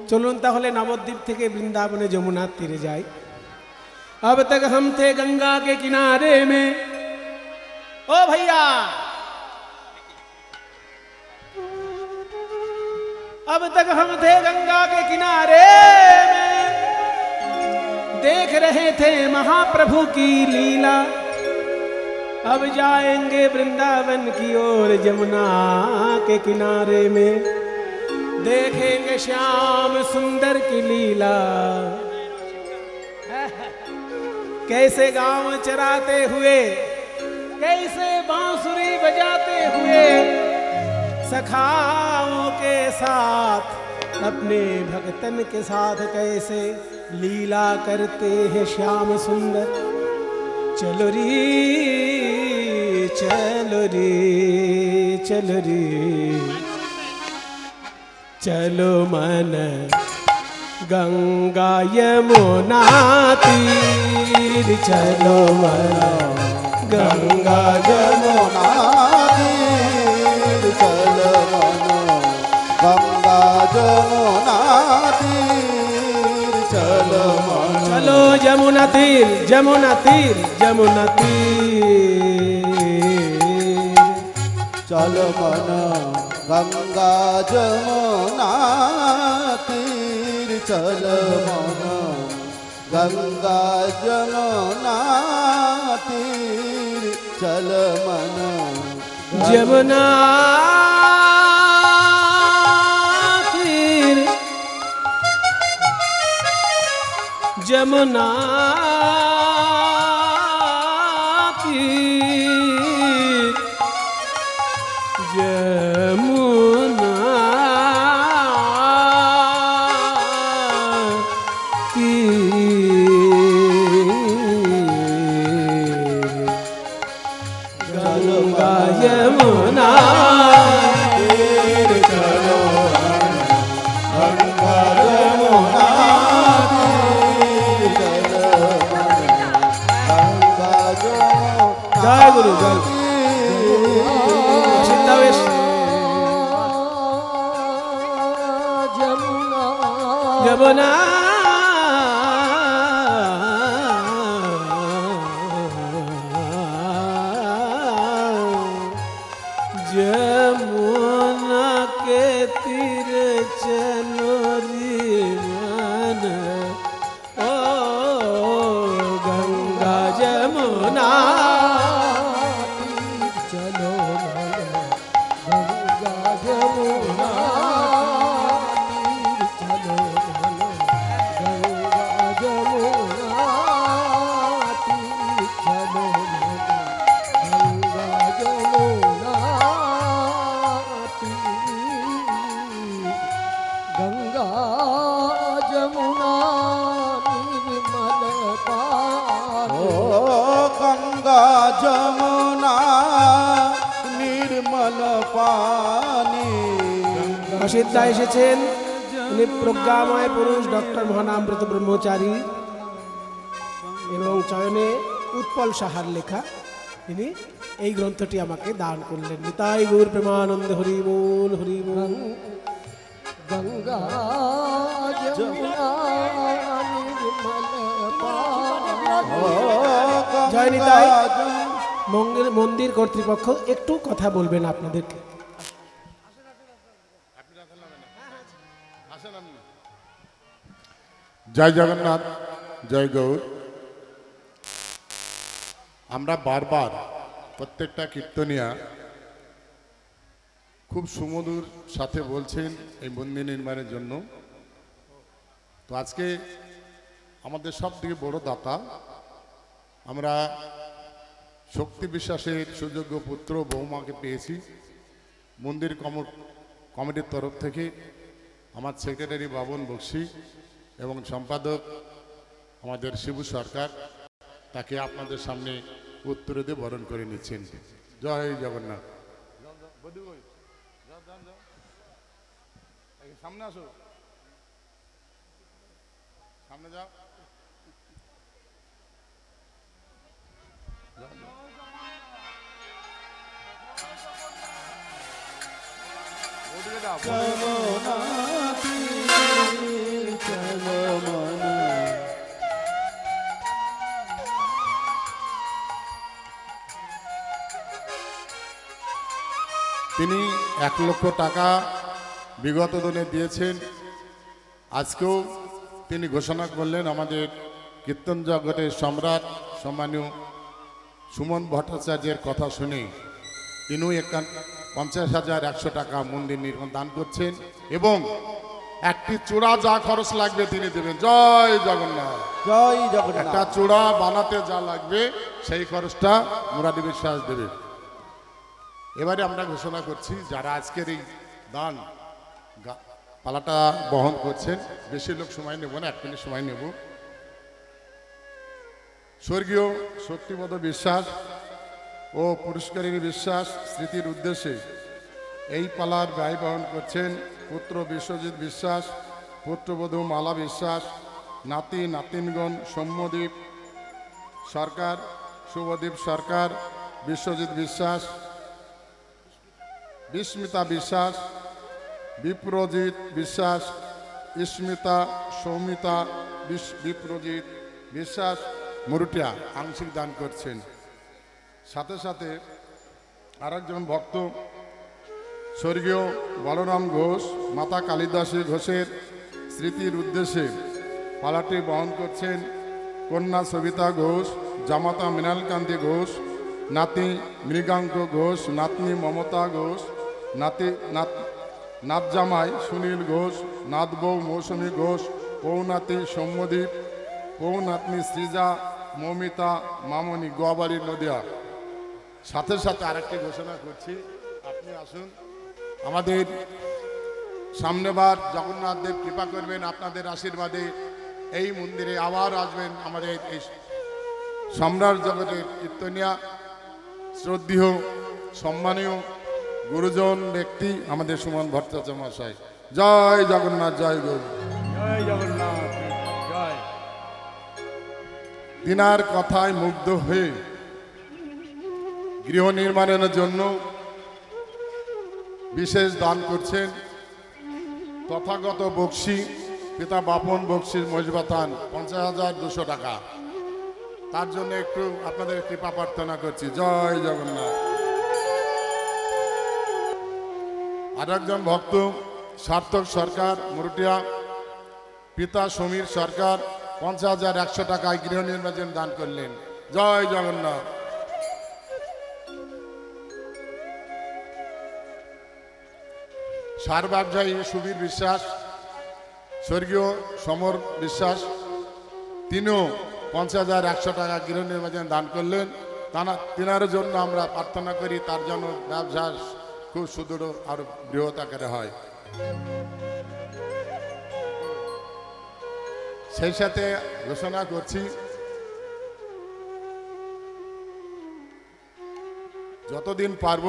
चलुन ताहले नवद्वीप থেকে वृंदावन যমুনা तीरे जाए। अब तक हम थे गंगा के किनारे में। ओ भैया अब तक हम थे गंगा के किनारे में, देख रहे थे महाप्रभु की लीला। अब जाएंगे वृंदावन की ओर यमुना के किनारे में, देखेंगे श्याम सुंदर की लीला। कैसे गांव चराते हुए, कैसे बांसुरी बजाते हुए, सखाओं के साथ अपने भक्तन के साथ कैसे लीला करते हैं श्याम सुंदर। चलो रे चलो रे चलो रे चलो मन गंगा यमुना तीर, चलो मन गंगा यमुना तीर, चलो मन गंगा यमुना तीर, चलो मन चलो यमुना तीर यमुना तीर यमुना तीर, चलो मन गंगा यमुना तीर, चलो मन गंगा यमुना तीर, चलो मन यमुना तीर यमुना तीर यमुना गंगा यमुना तीर, चलो गंगा यमुना तीर, चलो मन गंगा यमुना অসিত দা এসেছেন, উনি প্রজ্ঞাময় পুরুষ ডক্টর মহানামব্রত ব্রহ্মচারী এবং চয়নে উৎপল সাহার লেখা। তিনি এই গ্রন্থটি আমাকে দান করলেন। নিতাই গৌর প্রেমানন্দ, হরি বল হরি বল। গঙ্গা যমুনা নির্মল জয় নিতাই। মন্দির কর্তৃপক্ষ একটু কথা বলবেন আপনাদেরকে। জয় জগন্নাথ, জয় গৌর। আমরা বারবার প্রত্যেকটা কীর্তনিয়া খুব সুমধুর সাথে বলছেন এই মন্দির নির্মাণের জন্য। তো আজকে আমাদের সব থেকে বড় দাতা আমরা শক্তি বিশ্বাসের সুযোগ্য পুত্র বৌমাকে পেয়েছি। মন্দির কমিটির তরফ থেকে আমার সেক্রেটারি বাবন বক্সি এবং সম্পাদক আমাদের শিবু সরকার তাকে আপনাদের সামনে উত্তরে দিয়ে বরণ করে নিচ্ছেন। জয় জগন্নাথ। সামনে আসো, সামনে যাও। তিনি 1 লক্ষ টাকা বিগত দিনে দিয়েছেন। আজকেও তিনি ঘোষণা করলেন আমাদের কীর্তন জগতের সম্রাট সম্মানীয় সুমন ভট্টাচার্যের কথা শুনে তিনিও 50,100 টাকা মন্দির নির্মাণ দান করছেন এবং একটি চূড়া যা খরচ লাগবে তিনি দেবেন। জয় জগন্নাথ, জয় জগন্নাথ। একটা চূড়া বানাতে যা লাগবে সেই খরচটা মুরারি বিশ্বাস দেবে। এবারে আমরা ঘোষণা করছি যারা আজকের এই দান পালাটা বহন করছেন, বেশি লোক সময় নেব না, 1 মিনিট সময় নেব। স্বর্গীয় শক্তিপদ বিশ্বাস ও পুরস্কারী বিশ্বাস স্মৃতির উদ্দেশ্যে এই পালার ব্যয় বহন করছেন পুত্র বিশ্বজিৎ বিশ্বাস, পুত্রবধূ মালা বিশ্বাস, নাতি নাতিনগণ সৌম্যদীপ সরকার, শুভদীপ সরকার, বিশ্বজিৎ বিশ্বাস, বিস্মিতা বিশ্বাস, বিপ্রজিৎ বিশ্বাস, স্মিতা, সৌমিতা, বিপ্রজিৎ বিশ্বাস মুরুটিয়া আংশিক দান করছেন। সাথে সাথে আরেকজন ভক্ত স্বর্গীয় বলরাম ঘোষ, মাতা কালিদাসী ঘোষের স্মৃতির উদ্দেশ্যে পালাটি বহন করছেন কন্যা সবিতা ঘোষ, জামাতা মৃণালকান্তি ঘোষ, নাতি মৃগাঙ্ক ঘোষ, নাতনি মমতা ঘোষ, নাতজামাই সুনীল ঘোষ, নাতবউ মৌসুমী ঘোষ, পৌনাতি সৌম্যদীপ, পৌনাতনি সৃজা, মৌমিতা, মামনি, গোয়াবাড়ি, নদিয়া। সাথে সাথে আরেকটি ঘোষণা করছি, আপনি আসুন। আমাদের সামনেবার জগন্নাথ দেব কৃপা করবেন, আপনাদের আশীর্বাদে এই মন্দিরে আবার আসবেন আমাদের এই সম্রাট জগতের কীর্তনিয়া শ্রদ্ধেয় সম্মানীয় গুরুজন ব্যক্তি আমাদের সুমন ভট্টাচার্য মহাশয়। জয় জগন্নাথ, জয় গৌর। জয় জগন্নাথ, জয়। তিনার কথায় মুগ্ধ হয়ে গৃহ নির্মাণের জন্য বিশেষ দান করছেন তথাগত বক্সি পিতা বাপন বক্সির মজবাতান 50,200 টাকা। তার জন্য একটু আপনাদের কৃপা প্রার্থনা করছি। জয় জগন্নাথ। আর একজন ভক্ত সার্থক সরকার মুরুটিয়া, পিতা সমীর সরকার 50,100 টাকায় গৃহ নির্মাণ দান করলেন। জয় জগন্নাথ। সার ব্যবসায়ী সুবীর বিশ্বাস, স্বর্গীয় সমর বিশ্বাস, তিনিও 50,100 টাকা গৃহ নির্মাণ দান করলেন। তিনার জন্য আমরা প্রার্থনা করি তার জন্য ব্যবসা খুব সুদৃঢ় আর বৃহৎ আকারে হয়। সেই সাথে ঘোষণা করছি যতদিন পারব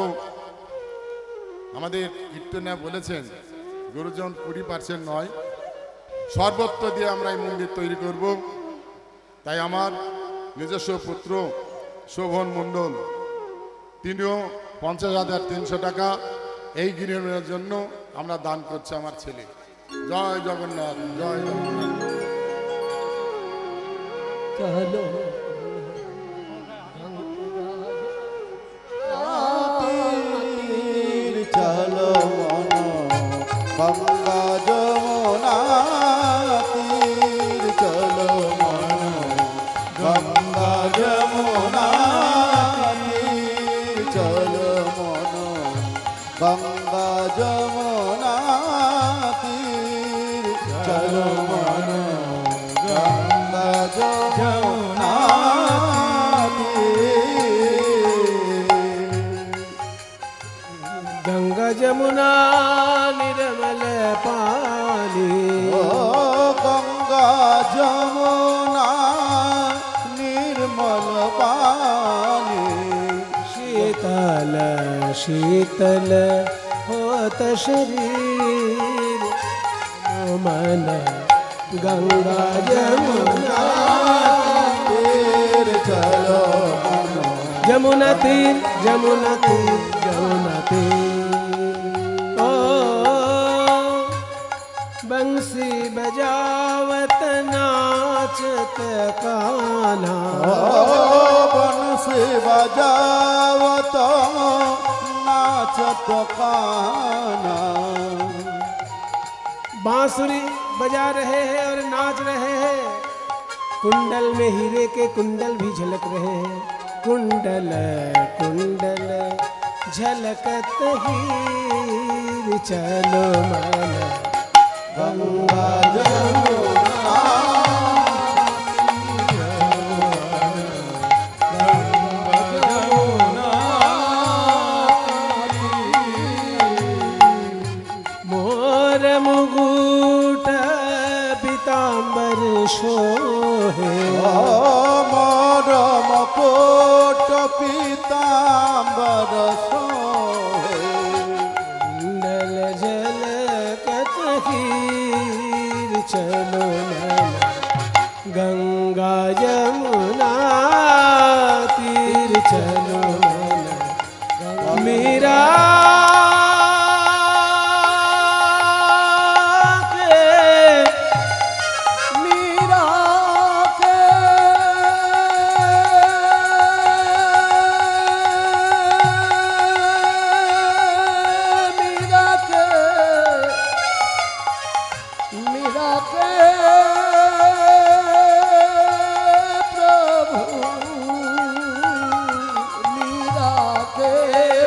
আমাদের কীর্তনে বলেছেন গুরুজন 20% নয়, সর্বত্র দিয়ে আমরা এই মন্দির তৈরি করব। তাই আমার নিজস্ব পুত্র শোভন মণ্ডল তিনিও 50,300 টাকা এই গৃহের জন্য আমরা দান করছি আমার ছেলে। জয় জগন্নাথ, জয় জগন্নাথ। চলো চলো মন গঙ্গা যমুনা তীর চলো মন গঙ্গা যমুনা তীর চলো মন গঙ্গা যমুনা তীর চলো মন গঙ্গা যমুনা गंगा जमुना निर्मल पानी, ओ गंगा जमुना निर्मल पानी शीतल शीतल होत शरीर मन गंगा जमुना तीर चलो जमुना तीर जमुना तीर जमुना तीर। ओ बंसी बजावत नाचत कान्हा, बंसी बजावत नाचत कान्हा। बांसुरी बजा रहे हैं और नाच रहे हैं, कुंडल में हीरे के कुंडल भी झलक रहे हैं। कुंडल कुंडल झलकत हीर चलो मन गंगा जमुना मोर मुकुट पीतांबर शोहे, मोर मुकुट पीतांबर शोहे कुंडल झलकत हीर चलो मन गंगा जमुना तीर चलो मन मीरा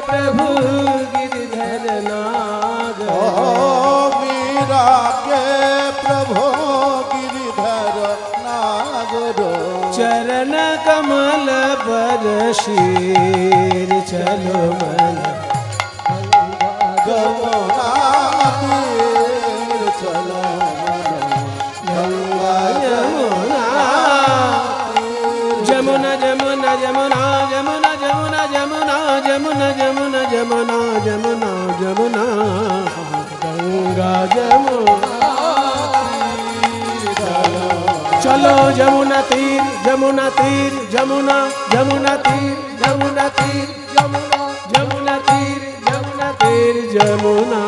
प्रभु गिरधर नाग, मीरा के प्रभु गिरधर नागरो चरण कमल पर शीर चलो मन जमुना तीर चलो मन गंगा यमुना जमुना जमुना जमुना जमुना जमुना जमुना जमुना जमुना जमुना जमुना जमुना गंगा जमुना चलो जमुना तीर जमुना तीर जमुना जमुना तीर जमुना तीर जमुना जमुना तीर जमुना तीर जमुना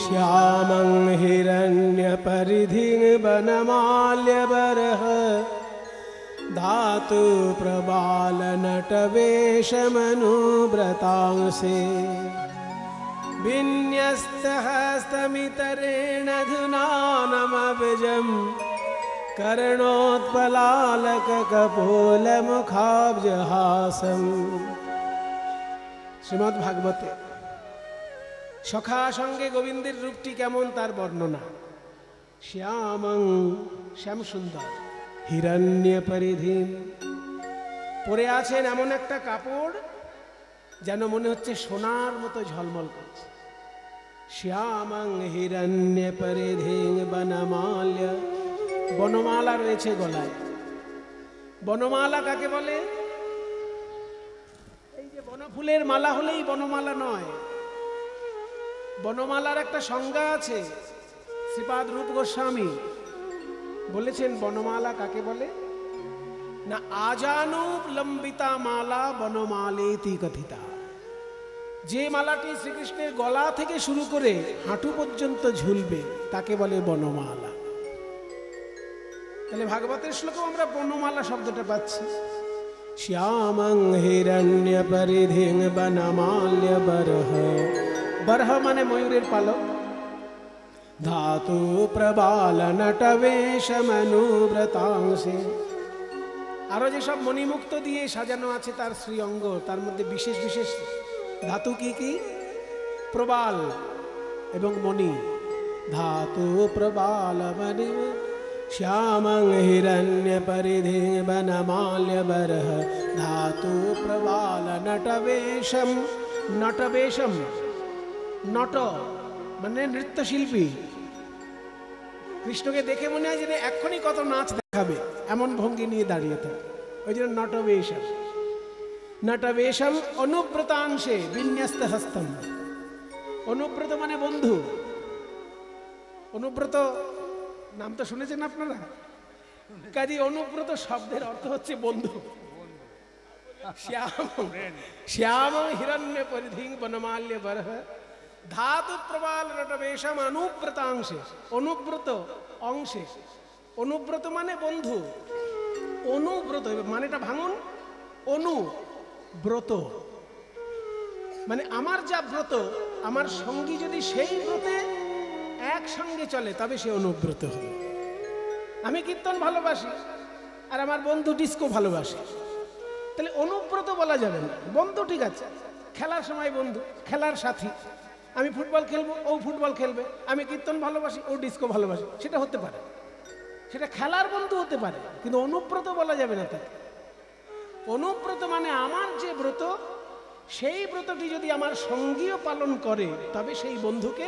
श्यामं हिरण्यपरिधिं वनमाल्यबरः धातु प्रबाल नटवेशमनुव्रतांसे विन्यस्तहस्तमितरेण धुनानमब्जं कर्णोत्पलालककपोलमुखाब्जहासम्। শ্রীমদ্ ভাগবতে সখা সঙ্গে গোবিন্দের রূপটি কেমন তার বর্ণনা। শ্যামং শ্যাম সুন্দর, হিরণ্য পরিধি পরে আছেন এমন একটা কাপড় যেন মনে হচ্ছে সোনার মতো ঝলমল করছে। শ্যামং হিরণ্য পরিধি বনমাল্য, বনমালা রয়েছে গলায়। বনমালা কাকে বলে? ফুলের মালা হলেই বনমালা নয়, বনমালার একটা সংজ্ঞা আছে। শ্রীপাদ রূপ গোস্বামী বলেছেন বনমালা কাকে বলে না, আজানুলম্বিতা মালা বনমালেতি কথিতা। যে মালাটি শ্রীকৃষ্ণের গলা থেকে শুরু করে হাঁটু পর্যন্ত ঝুলবে তাকে বলে বনমালা। তাহলে ভাগবতের শ্লোকেও আমরা বনমালা শব্দটা পাচ্ছি। শ্যামং হিরণ্য পরিধিং বনমাল্য বরহ, বরহ মানে ময়ূরের পালক। ধাতু প্রবাল নটবেশ মনুব্রতাংশে, আরো যেসব মণিমুক্ত দিয়ে সাজানো আছে তার শ্রীঅঙ্গ, তার মধ্যে বিশেষ বিশেষ ধাতু কি কি? প্রবাল এবং মণি। ধাতু প্রবাল মণি শ্যামং হিরণ্য পরিধি বনমাল্য বরহ, ধাতু প্রবাল নটবেশম। নটবেশম, নট মানে নৃত্যশিল্পী। কৃষ্ণকে দেখে মনে হয় যে এক্ষুনি কত নাচ দেখাবে, এমন ভঙ্গি নিয়ে দাঁড়িয়ে থাকে, ওই জন্য নটবেশম। নটবেশম অনুব্রতাংশে বিন্যস্ত হস্তম। অনুব্রত মানে বন্ধু। অনুব্রত নাম তো শুনেছেন আপনারা? কাজে অনুব্রত শব্দের অর্থ হচ্ছে বন্ধু। শ্যাম শ্যাম হিরণ্য পরিধিং বনমাল্য বরহ, ধাতু প্রবাল নটবেশম অনুব্রতাংশে। অনুব্রত অংশে, অনুব্রত মানে বন্ধু। অনুব্রত মানেটা ভাঙুন, অনুব্রত মানে আমার যা ব্রত, আমার সঙ্গী যদি সেই ব্রতে একসঙ্গে চলে তবে সে অনুব্রত হবে। আমি কীর্তন ভালোবাসি আর আমার বন্ধু ডিস্কো ভালোবাসে, তাহলে অনুব্রত বলা যাবে না। বন্ধু ঠিক আছে, খেলার সময় বন্ধু, খেলার সাথী। আমি ফুটবল খেলবো, ও ফুটবল খেলবে। আমি কীর্তন ভালোবাসি, ও ডিস্কো ভালোবাসি, সেটা হতে পারে, সেটা খেলার বন্ধু হতে পারে, কিন্তু অনুব্রত বলা যাবে না তাকে। অনুব্রত মানে আমার যে ব্রত, সেই ব্রতটি যদি আমার সঙ্গীও পালন করে তবে সেই বন্ধুকে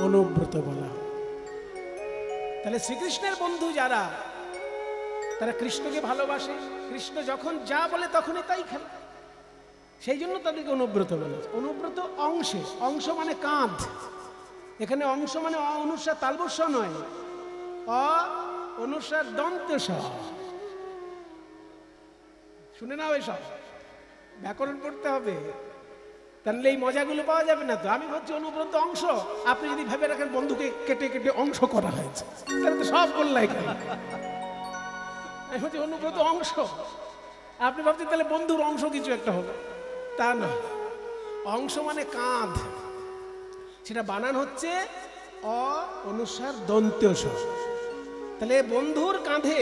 অনুব্রত বলা হয়। তাহলে শ্রীকৃষ্ণের বন্ধু যারা, তারা কৃষ্ণকে ভালোবাসে, কৃষ্ণ যখন যা বলে তখনই তাই খেলে, সেই জন্য তাদেরকে অনুব্রত বলে। অনুব্রত অংশে, অংশ মানে কাঁধ। এখানে অংশ মানে অ অনুস্বার তালবস্য নয়, অ অনুস্বার দন্তেশ। শুনে নাও, এসব ব্যাকরণ পড়তে হবে, তাহলে এই মজাগুলো পাওয়া যাবে না। তো আমি বলছি অনুব্রত অংশ, আপনি যদি ভেবে রাখেন বন্ধুকে কেটে কেটে অংশ করা হয়েছে, তাহলে তো সব বললাই কেন? আমি বলছি অনুব্রত অংশ, আপনি ভাবছেন তাহলে বন্ধুর অংশ কিছু একটা হবে, তা না। অংশ মানে কাঁধ, সেটা বানান হচ্ছে অ অনুস্বার দন্তেশ। তাহলে বন্ধুর কাঁধে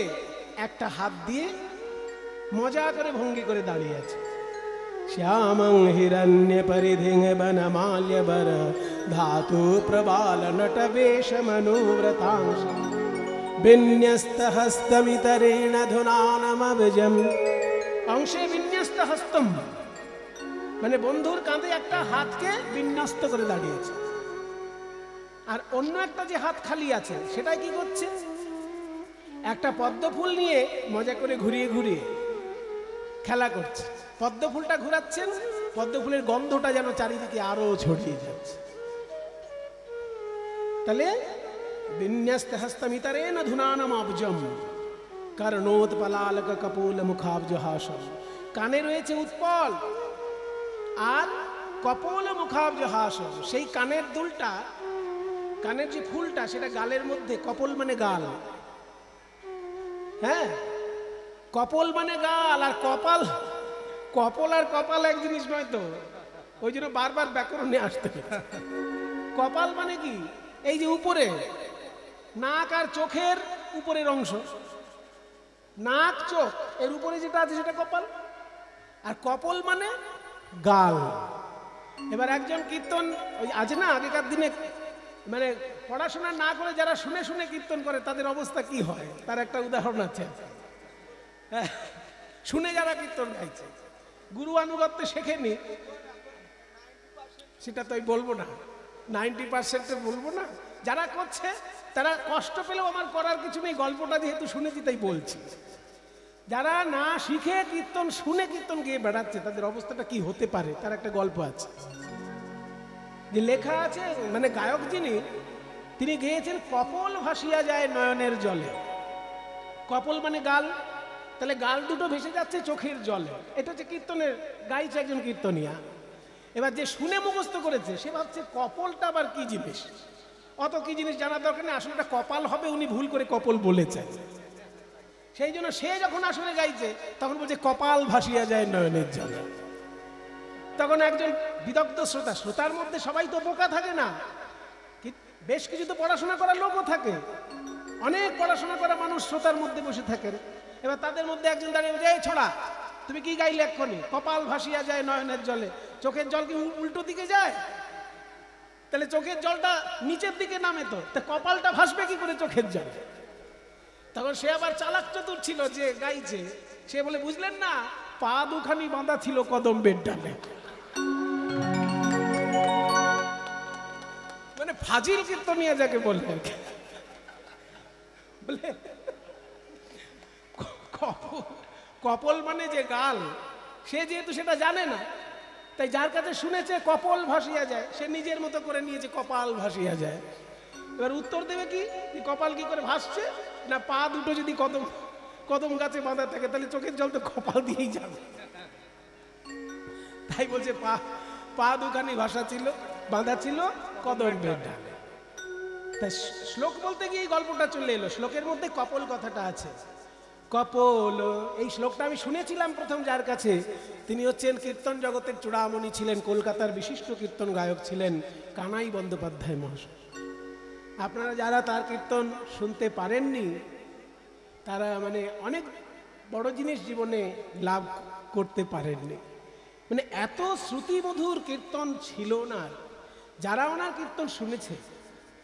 একটা হাত দিয়ে মজা করে ভঙ্গি করে দাঁড়িয়ে আছে। শ্যামং হিরণ্য পরিধিং বনমাল্য বরহ, ধাতু প্রবাল নটবেশ মনুব্রতাংশ, বিন্যস্ত হস্তমিতরেণ ধুনানমব্জম। অংশে বিন্যস্ত হস্তম মানে বন্ধুর কাঁধে একটা হাতকে বিন্যস্ত করে দাঁড়িয়েছে, আর অন্য একটা যে হাত খালি আছে সেটাই কি করছে? একটা পদ্ম ফুল নিয়ে মজা করে ঘুরিয়ে ঘুরিয়ে খেলা করছে। পদ্ম ফুলটা ঘুরাচ্ছেন, পদ্ম ফুলের গন্ধটা যেন চারিদিকে আরো ছড়িয়ে যাচ্ছে। তাহলে বিন্যস্ত হস্তমিতরেণ ধুনানমব্জম, কর্ণোৎপলালক কপোল মুখাব্জহাসম। কানে রয়েছে উৎপল আর কপোল মুখাব্জহাসম। সেই কানের দুলটা, কানের যে ফুলটা সেটা গালের মধ্যে। কপোল মানে গাল, হ্যাঁ, কপোল মানে গাল। আর কপাল, কপল আর কপাল এক জিনিস নয় তো, ওই জন্য বারবার ব্যাকরণে আসতে হবে। কপাল মানে কি? এই যে উপরে নাক আর চোখের উপরের অংশ, নাক চোখ এর উপরে যেটা আছে সেটা কপাল, আর কপল মানে গাল। এবার একজন কীর্তন ওই আছে না, আগেকার দিনে মানে পড়াশোনা না করে যারা শুনে শুনে কীর্তন করে তাদের অবস্থা কি হয়, তার একটা উদাহরণ আছে। শুনে যারা কীর্তন গাইছে, গুরু আনুগত্য শেখেনি, সেটা তো বলবো না, 90% বলবো না। যারা করছে তারা কষ্ট পেলেও আমার করার কিছু নেই, গল্পটা যেহেতু শুনেছি তাই বলছি। যারা না শিখে কীর্তন শুনে কীর্তন গিয়ে বেড়াচ্ছে তাদের অবস্থাটা কি হতে পারে তার একটা গল্প আছে। যে লেখা আছে, মানে গায়ক যিনি, তিনি গেয়েছেন কপল ভাসিয়া যায় নয়নের জলে। কপল মানে গাল, তাহলে গাল দুটো ভেসে যাচ্ছে চোখের জলে। এটা হচ্ছে কীর্তনের গাইছে একজন কীর্তনিয়া। এবার যে শুনে মুখস্থ করেছে সে ভাবছে কপলটা আবার কি জিনিস, অত কি জিনিস জানার দরকার নেই, আসলে এটা কপাল হবে, উনি ভুল করে কপল বলেছে। সেই জন্য সে যখন আসলে গাইছে তখন বলছে কপাল ভাসিয়া যায় নয়নের জলে। তখন একজন বিদগ্ধ শ্রোতা, শ্রোতার মধ্যে সবাই তো বোকা থাকে না, বেশ কিছু তো পড়াশোনা করা লোকও থাকে, অনেক পড়াশোনা করা মানুষ শ্রোতার মধ্যে বসে থাকেন। এবার তাদের মধ্যে একজন দাঁড়িয়ে বলছে, এই ছড়া তুমি কি গাইলে এক্ষুনি? কপাল ভাসিয়া যায় নয়নের জলে। চোখের জল কি উল্টো দিকে যায়? তাহলে চোখের জলটা নিচের দিকে নামে, তো কপালটা ভাসবে কি করে চোখের জল? তখন সে আবার চালাক চতুর ছিল যে গাইছে, সে বলে, বুঝলেন না, পা দুখানি বাঁধা ছিল কদম্বের ডালে। মানে ফাজিল কীর্তনিয়া যাকে বলে, বলে কপল মানে যে গাল, সে যেহেতু সেটা জানে না, তাই যার কাছে শুনেছে কপল ভাসিয়া যায়, সে নিজের মতো করে নিয়েছে কপাল ভাসিয়া যায়। এবার উত্তর দেবে কি, কপাল কি করে ভাসছে? না, পা দুটো যদি কদম গাছে বাঁধা থাকে তাহলে চোখের জল তো কপাল দিয়েই যাবে। তাই বলছে পা দুখানি ভাষা ছিল, বাঁধা ছিল কদম্বের ডালে। তাই শ্লোক বলতে গিয়ে এই গল্পটা চলে এলো। শ্লোকের মধ্যে কপল কথাটা আছে। কপল, এই শ্লোকটা আমি শুনেছিলাম প্রথম যার কাছে, তিনি হচ্ছেন কীর্তন জগতের চূড়ামণি ছিলেন, কলকাতার বিশিষ্ট কীর্তন গায়ক ছিলেন কানাই বন্দ্যোপাধ্যায় মহাশয়। আপনারা যারা তার কীর্তন শুনতে পারেননি তারা মানে অনেক বড় জিনিস জীবনে লাভ করতে পারেননি। মানে এত শ্রুতিমধুর কীর্তন ছিল ওনার, যারা ওনার কীর্তন শুনেছে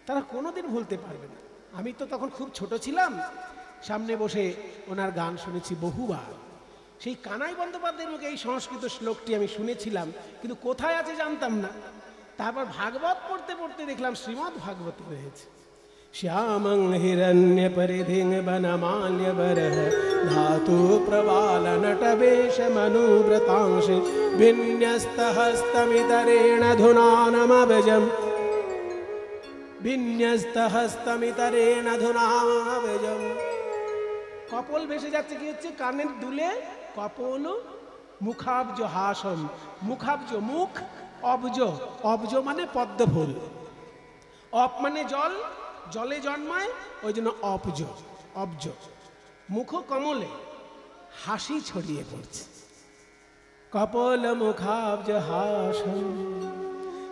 তারা কোনোদিন ভুলতে পারবে না। আমি তো তখন খুব ছোট ছিলাম, সামনে বসে ওনার গান শুনেছি বহুবার। সেই কানাই বন্দ্যোপাধ্যায়ের মুখে এই সংস্কৃত শ্লোকটি আমি শুনেছিলাম, কিন্তু কোথায় আছে জানতাম না। তারপর ভাগবত পড়তে পড়তে দেখলাম শ্রীমদ্ ভাগবতে রয়েছে। শ্যামং হিরণ্য পরিধিং বনমাল্য বরহ ধাতু প্রবাল নটবেশ মনুব্রতাংশ বিন্যস্ত হস্তমিতরেণ ধুনানমভজম বিন্যস্ত হস্তমিতরেণ ধুনানমভজম। কপল ভেসে যাচ্ছে, কি হচ্ছে? কানের দুলে কপল মুখাব্জ হাসম। মুখাব্জ মুখ, অব্জ, অব্জ মানে পদ্ম ফুল, অপ মানে জল, জলে জন্মায় ওই জন্য অব্জ, অব্জ। মুখ কমলে হাসি ছড়িয়ে পড়ছে, কপল মুখাব্জ হাসম।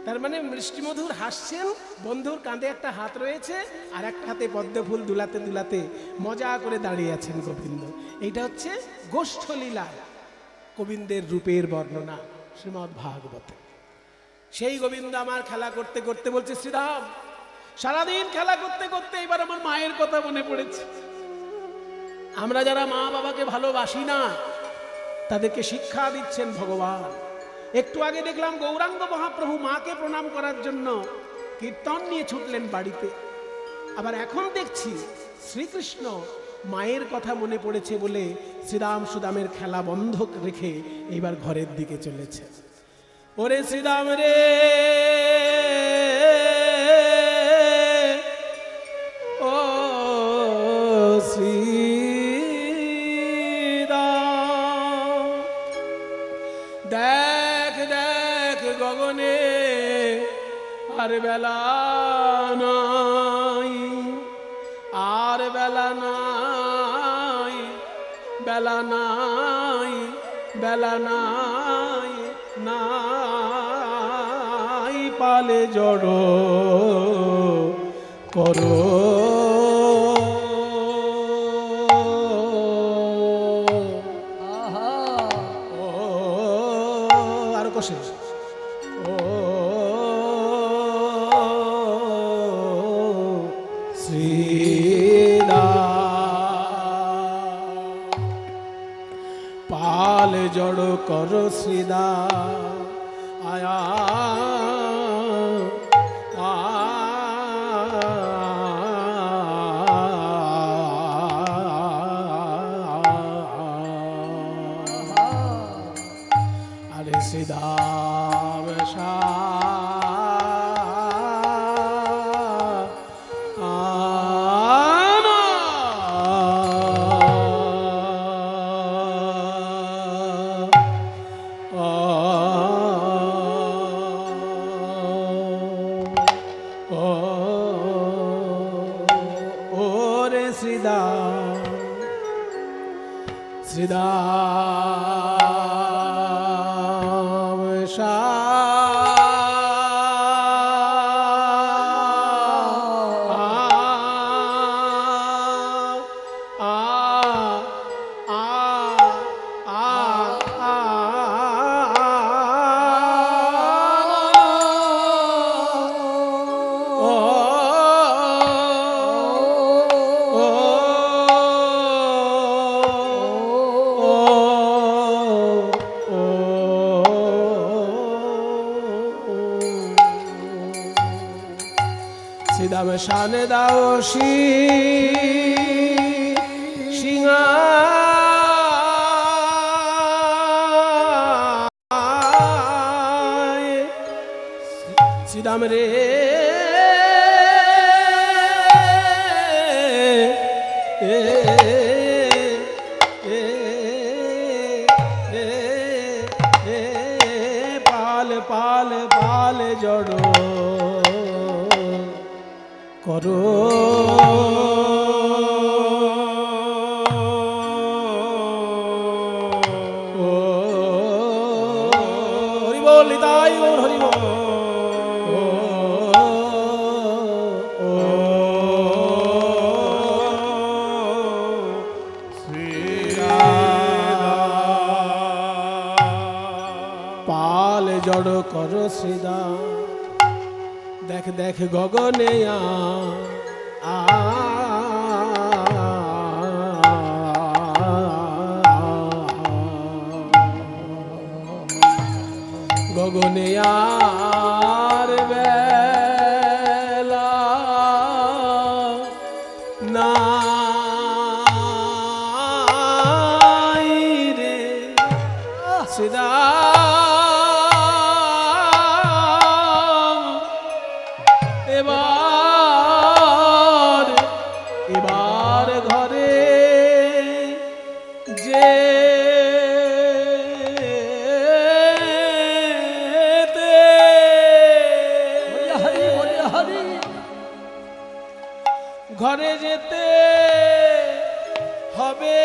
তার মানে মিষ্টিমধুর হাসছেন, বন্ধুর কাঁধে একটা হাত রয়েছে আর একটা হাতে পদ্ম ফুল দুলাতে দুলাতে মজা করে দাঁড়িয়ে আছেন গোবিন্দ। এইটা হচ্ছে গোষ্ঠলীলা, গোবিন্দের রূপের বর্ণনা শ্রীমদ্ ভাগবতে। সেই গোবিন্দ আমার খেলা করতে করতে বলছে, শ্রীরাম, সারাদিন খেলা করতে করতে এবার আমার মায়ের কথা মনে পড়েছে। আমরা যারা মা বাবাকে ভালোবাসি না তাদেরকে শিক্ষা দিচ্ছেন ভগবান। একটু আগে দেখলাম গৌরাঙ্গ মহাপ্রভু মাকে প্রণাম করার জন্য কীর্তন নিয়ে ছুটলেন বাড়িতে, আবার এখন দেখছি শ্রীকৃষ্ণ মায়ের কথা মনে পড়েছে বলে শ্রীরাম সুদামের খেলা বন্ধ রেখে এইবার ঘরের দিকে চলেছে। ওরে শ্রীরাম রে, ও শ্রীরাম, দেখ দেখ গগনে আর বেলা নাই, আর বেলা নাই, বেলা নাই, বেলা নাই, নাই পালে জড় করো। আরো কষে, ও পাল জড় কর শ্রীদা আয়া শ্রীদাম শ্রীদাম শ্রীদাম শানে দাও সিংহা শ্রীদাম রে পাল পাল পাল জড়ো করো হরি বল নিতাই গৌর হরি বল পাল জড় করো শ্রীদাম দেখ দেখ গগনে গগনে আর বেলা নাই রে শ্রীদাম এবার এবার ঘরে যে ঘরে যেতে হবে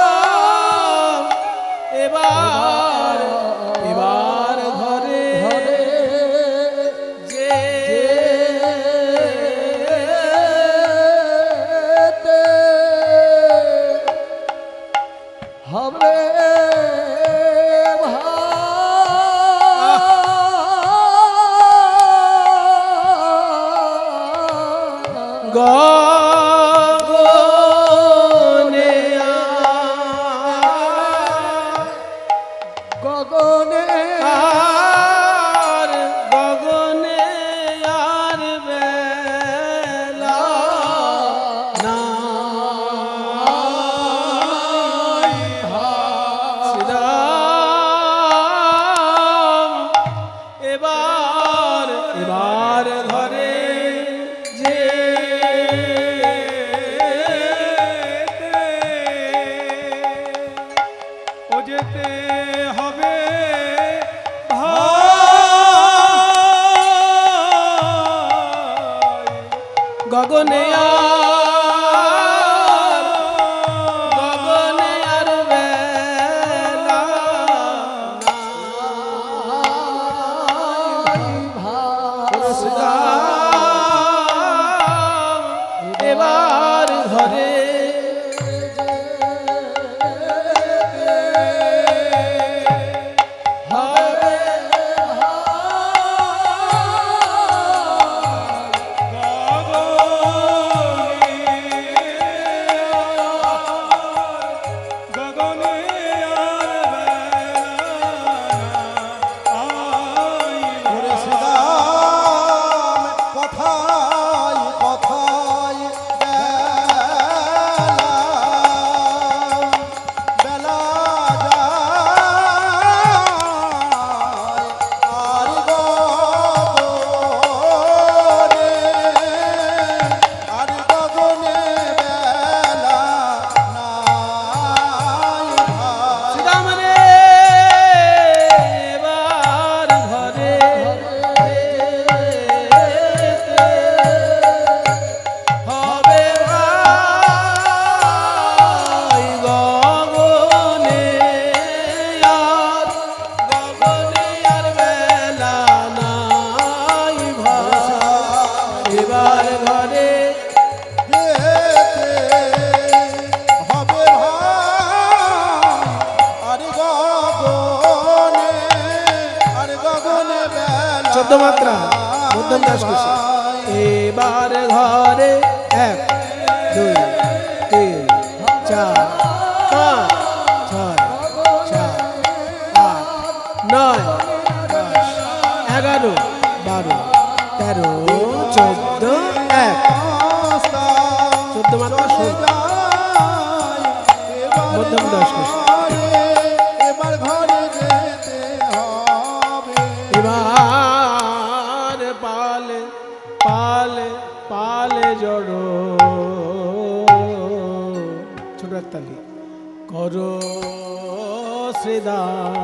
শ্রীদাম এবার এবার ঘরে যে হবে গগনে আর গগনে আর বেলা নাই শ্রীদাম এবার এবার ঘরে যে ও যেতে হবে গগনে গগনে আর বেলা শ্রীদাম এবার ঘরে গগনে গগনে আর গগনে বেলা 14 মাত্রা মধ্যম দাস কৃষ্ণ। এবার ঘরে 1 2 3 4 5 6 7 8 9 10 11 12 13 14 1 14 মাত্রা শোন মধ্যম দাস কৃষ্ণ। এবার ঘরে যেতে হবে এবার পালে পালে পালে জড়ো ছোট তালি করো শ্রীদান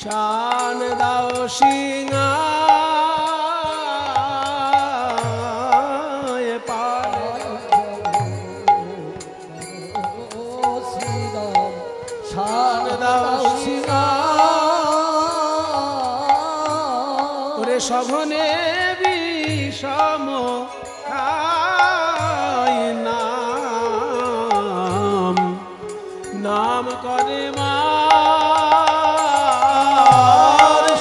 শান দাও সিংহা সঘনে বিষম খাই নাম নাম করে মা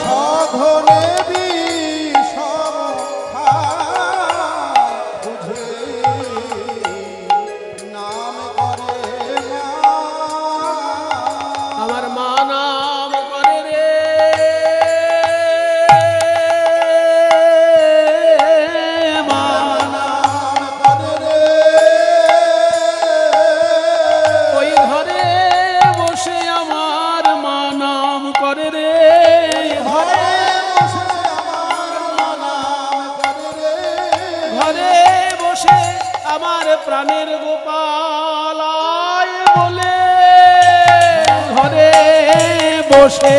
সঘনে বিষম খাই বুঝে নাম করে মা আমার মা নাম করে রে আমার প্রাণের গোপাল বলে ঘরে বসে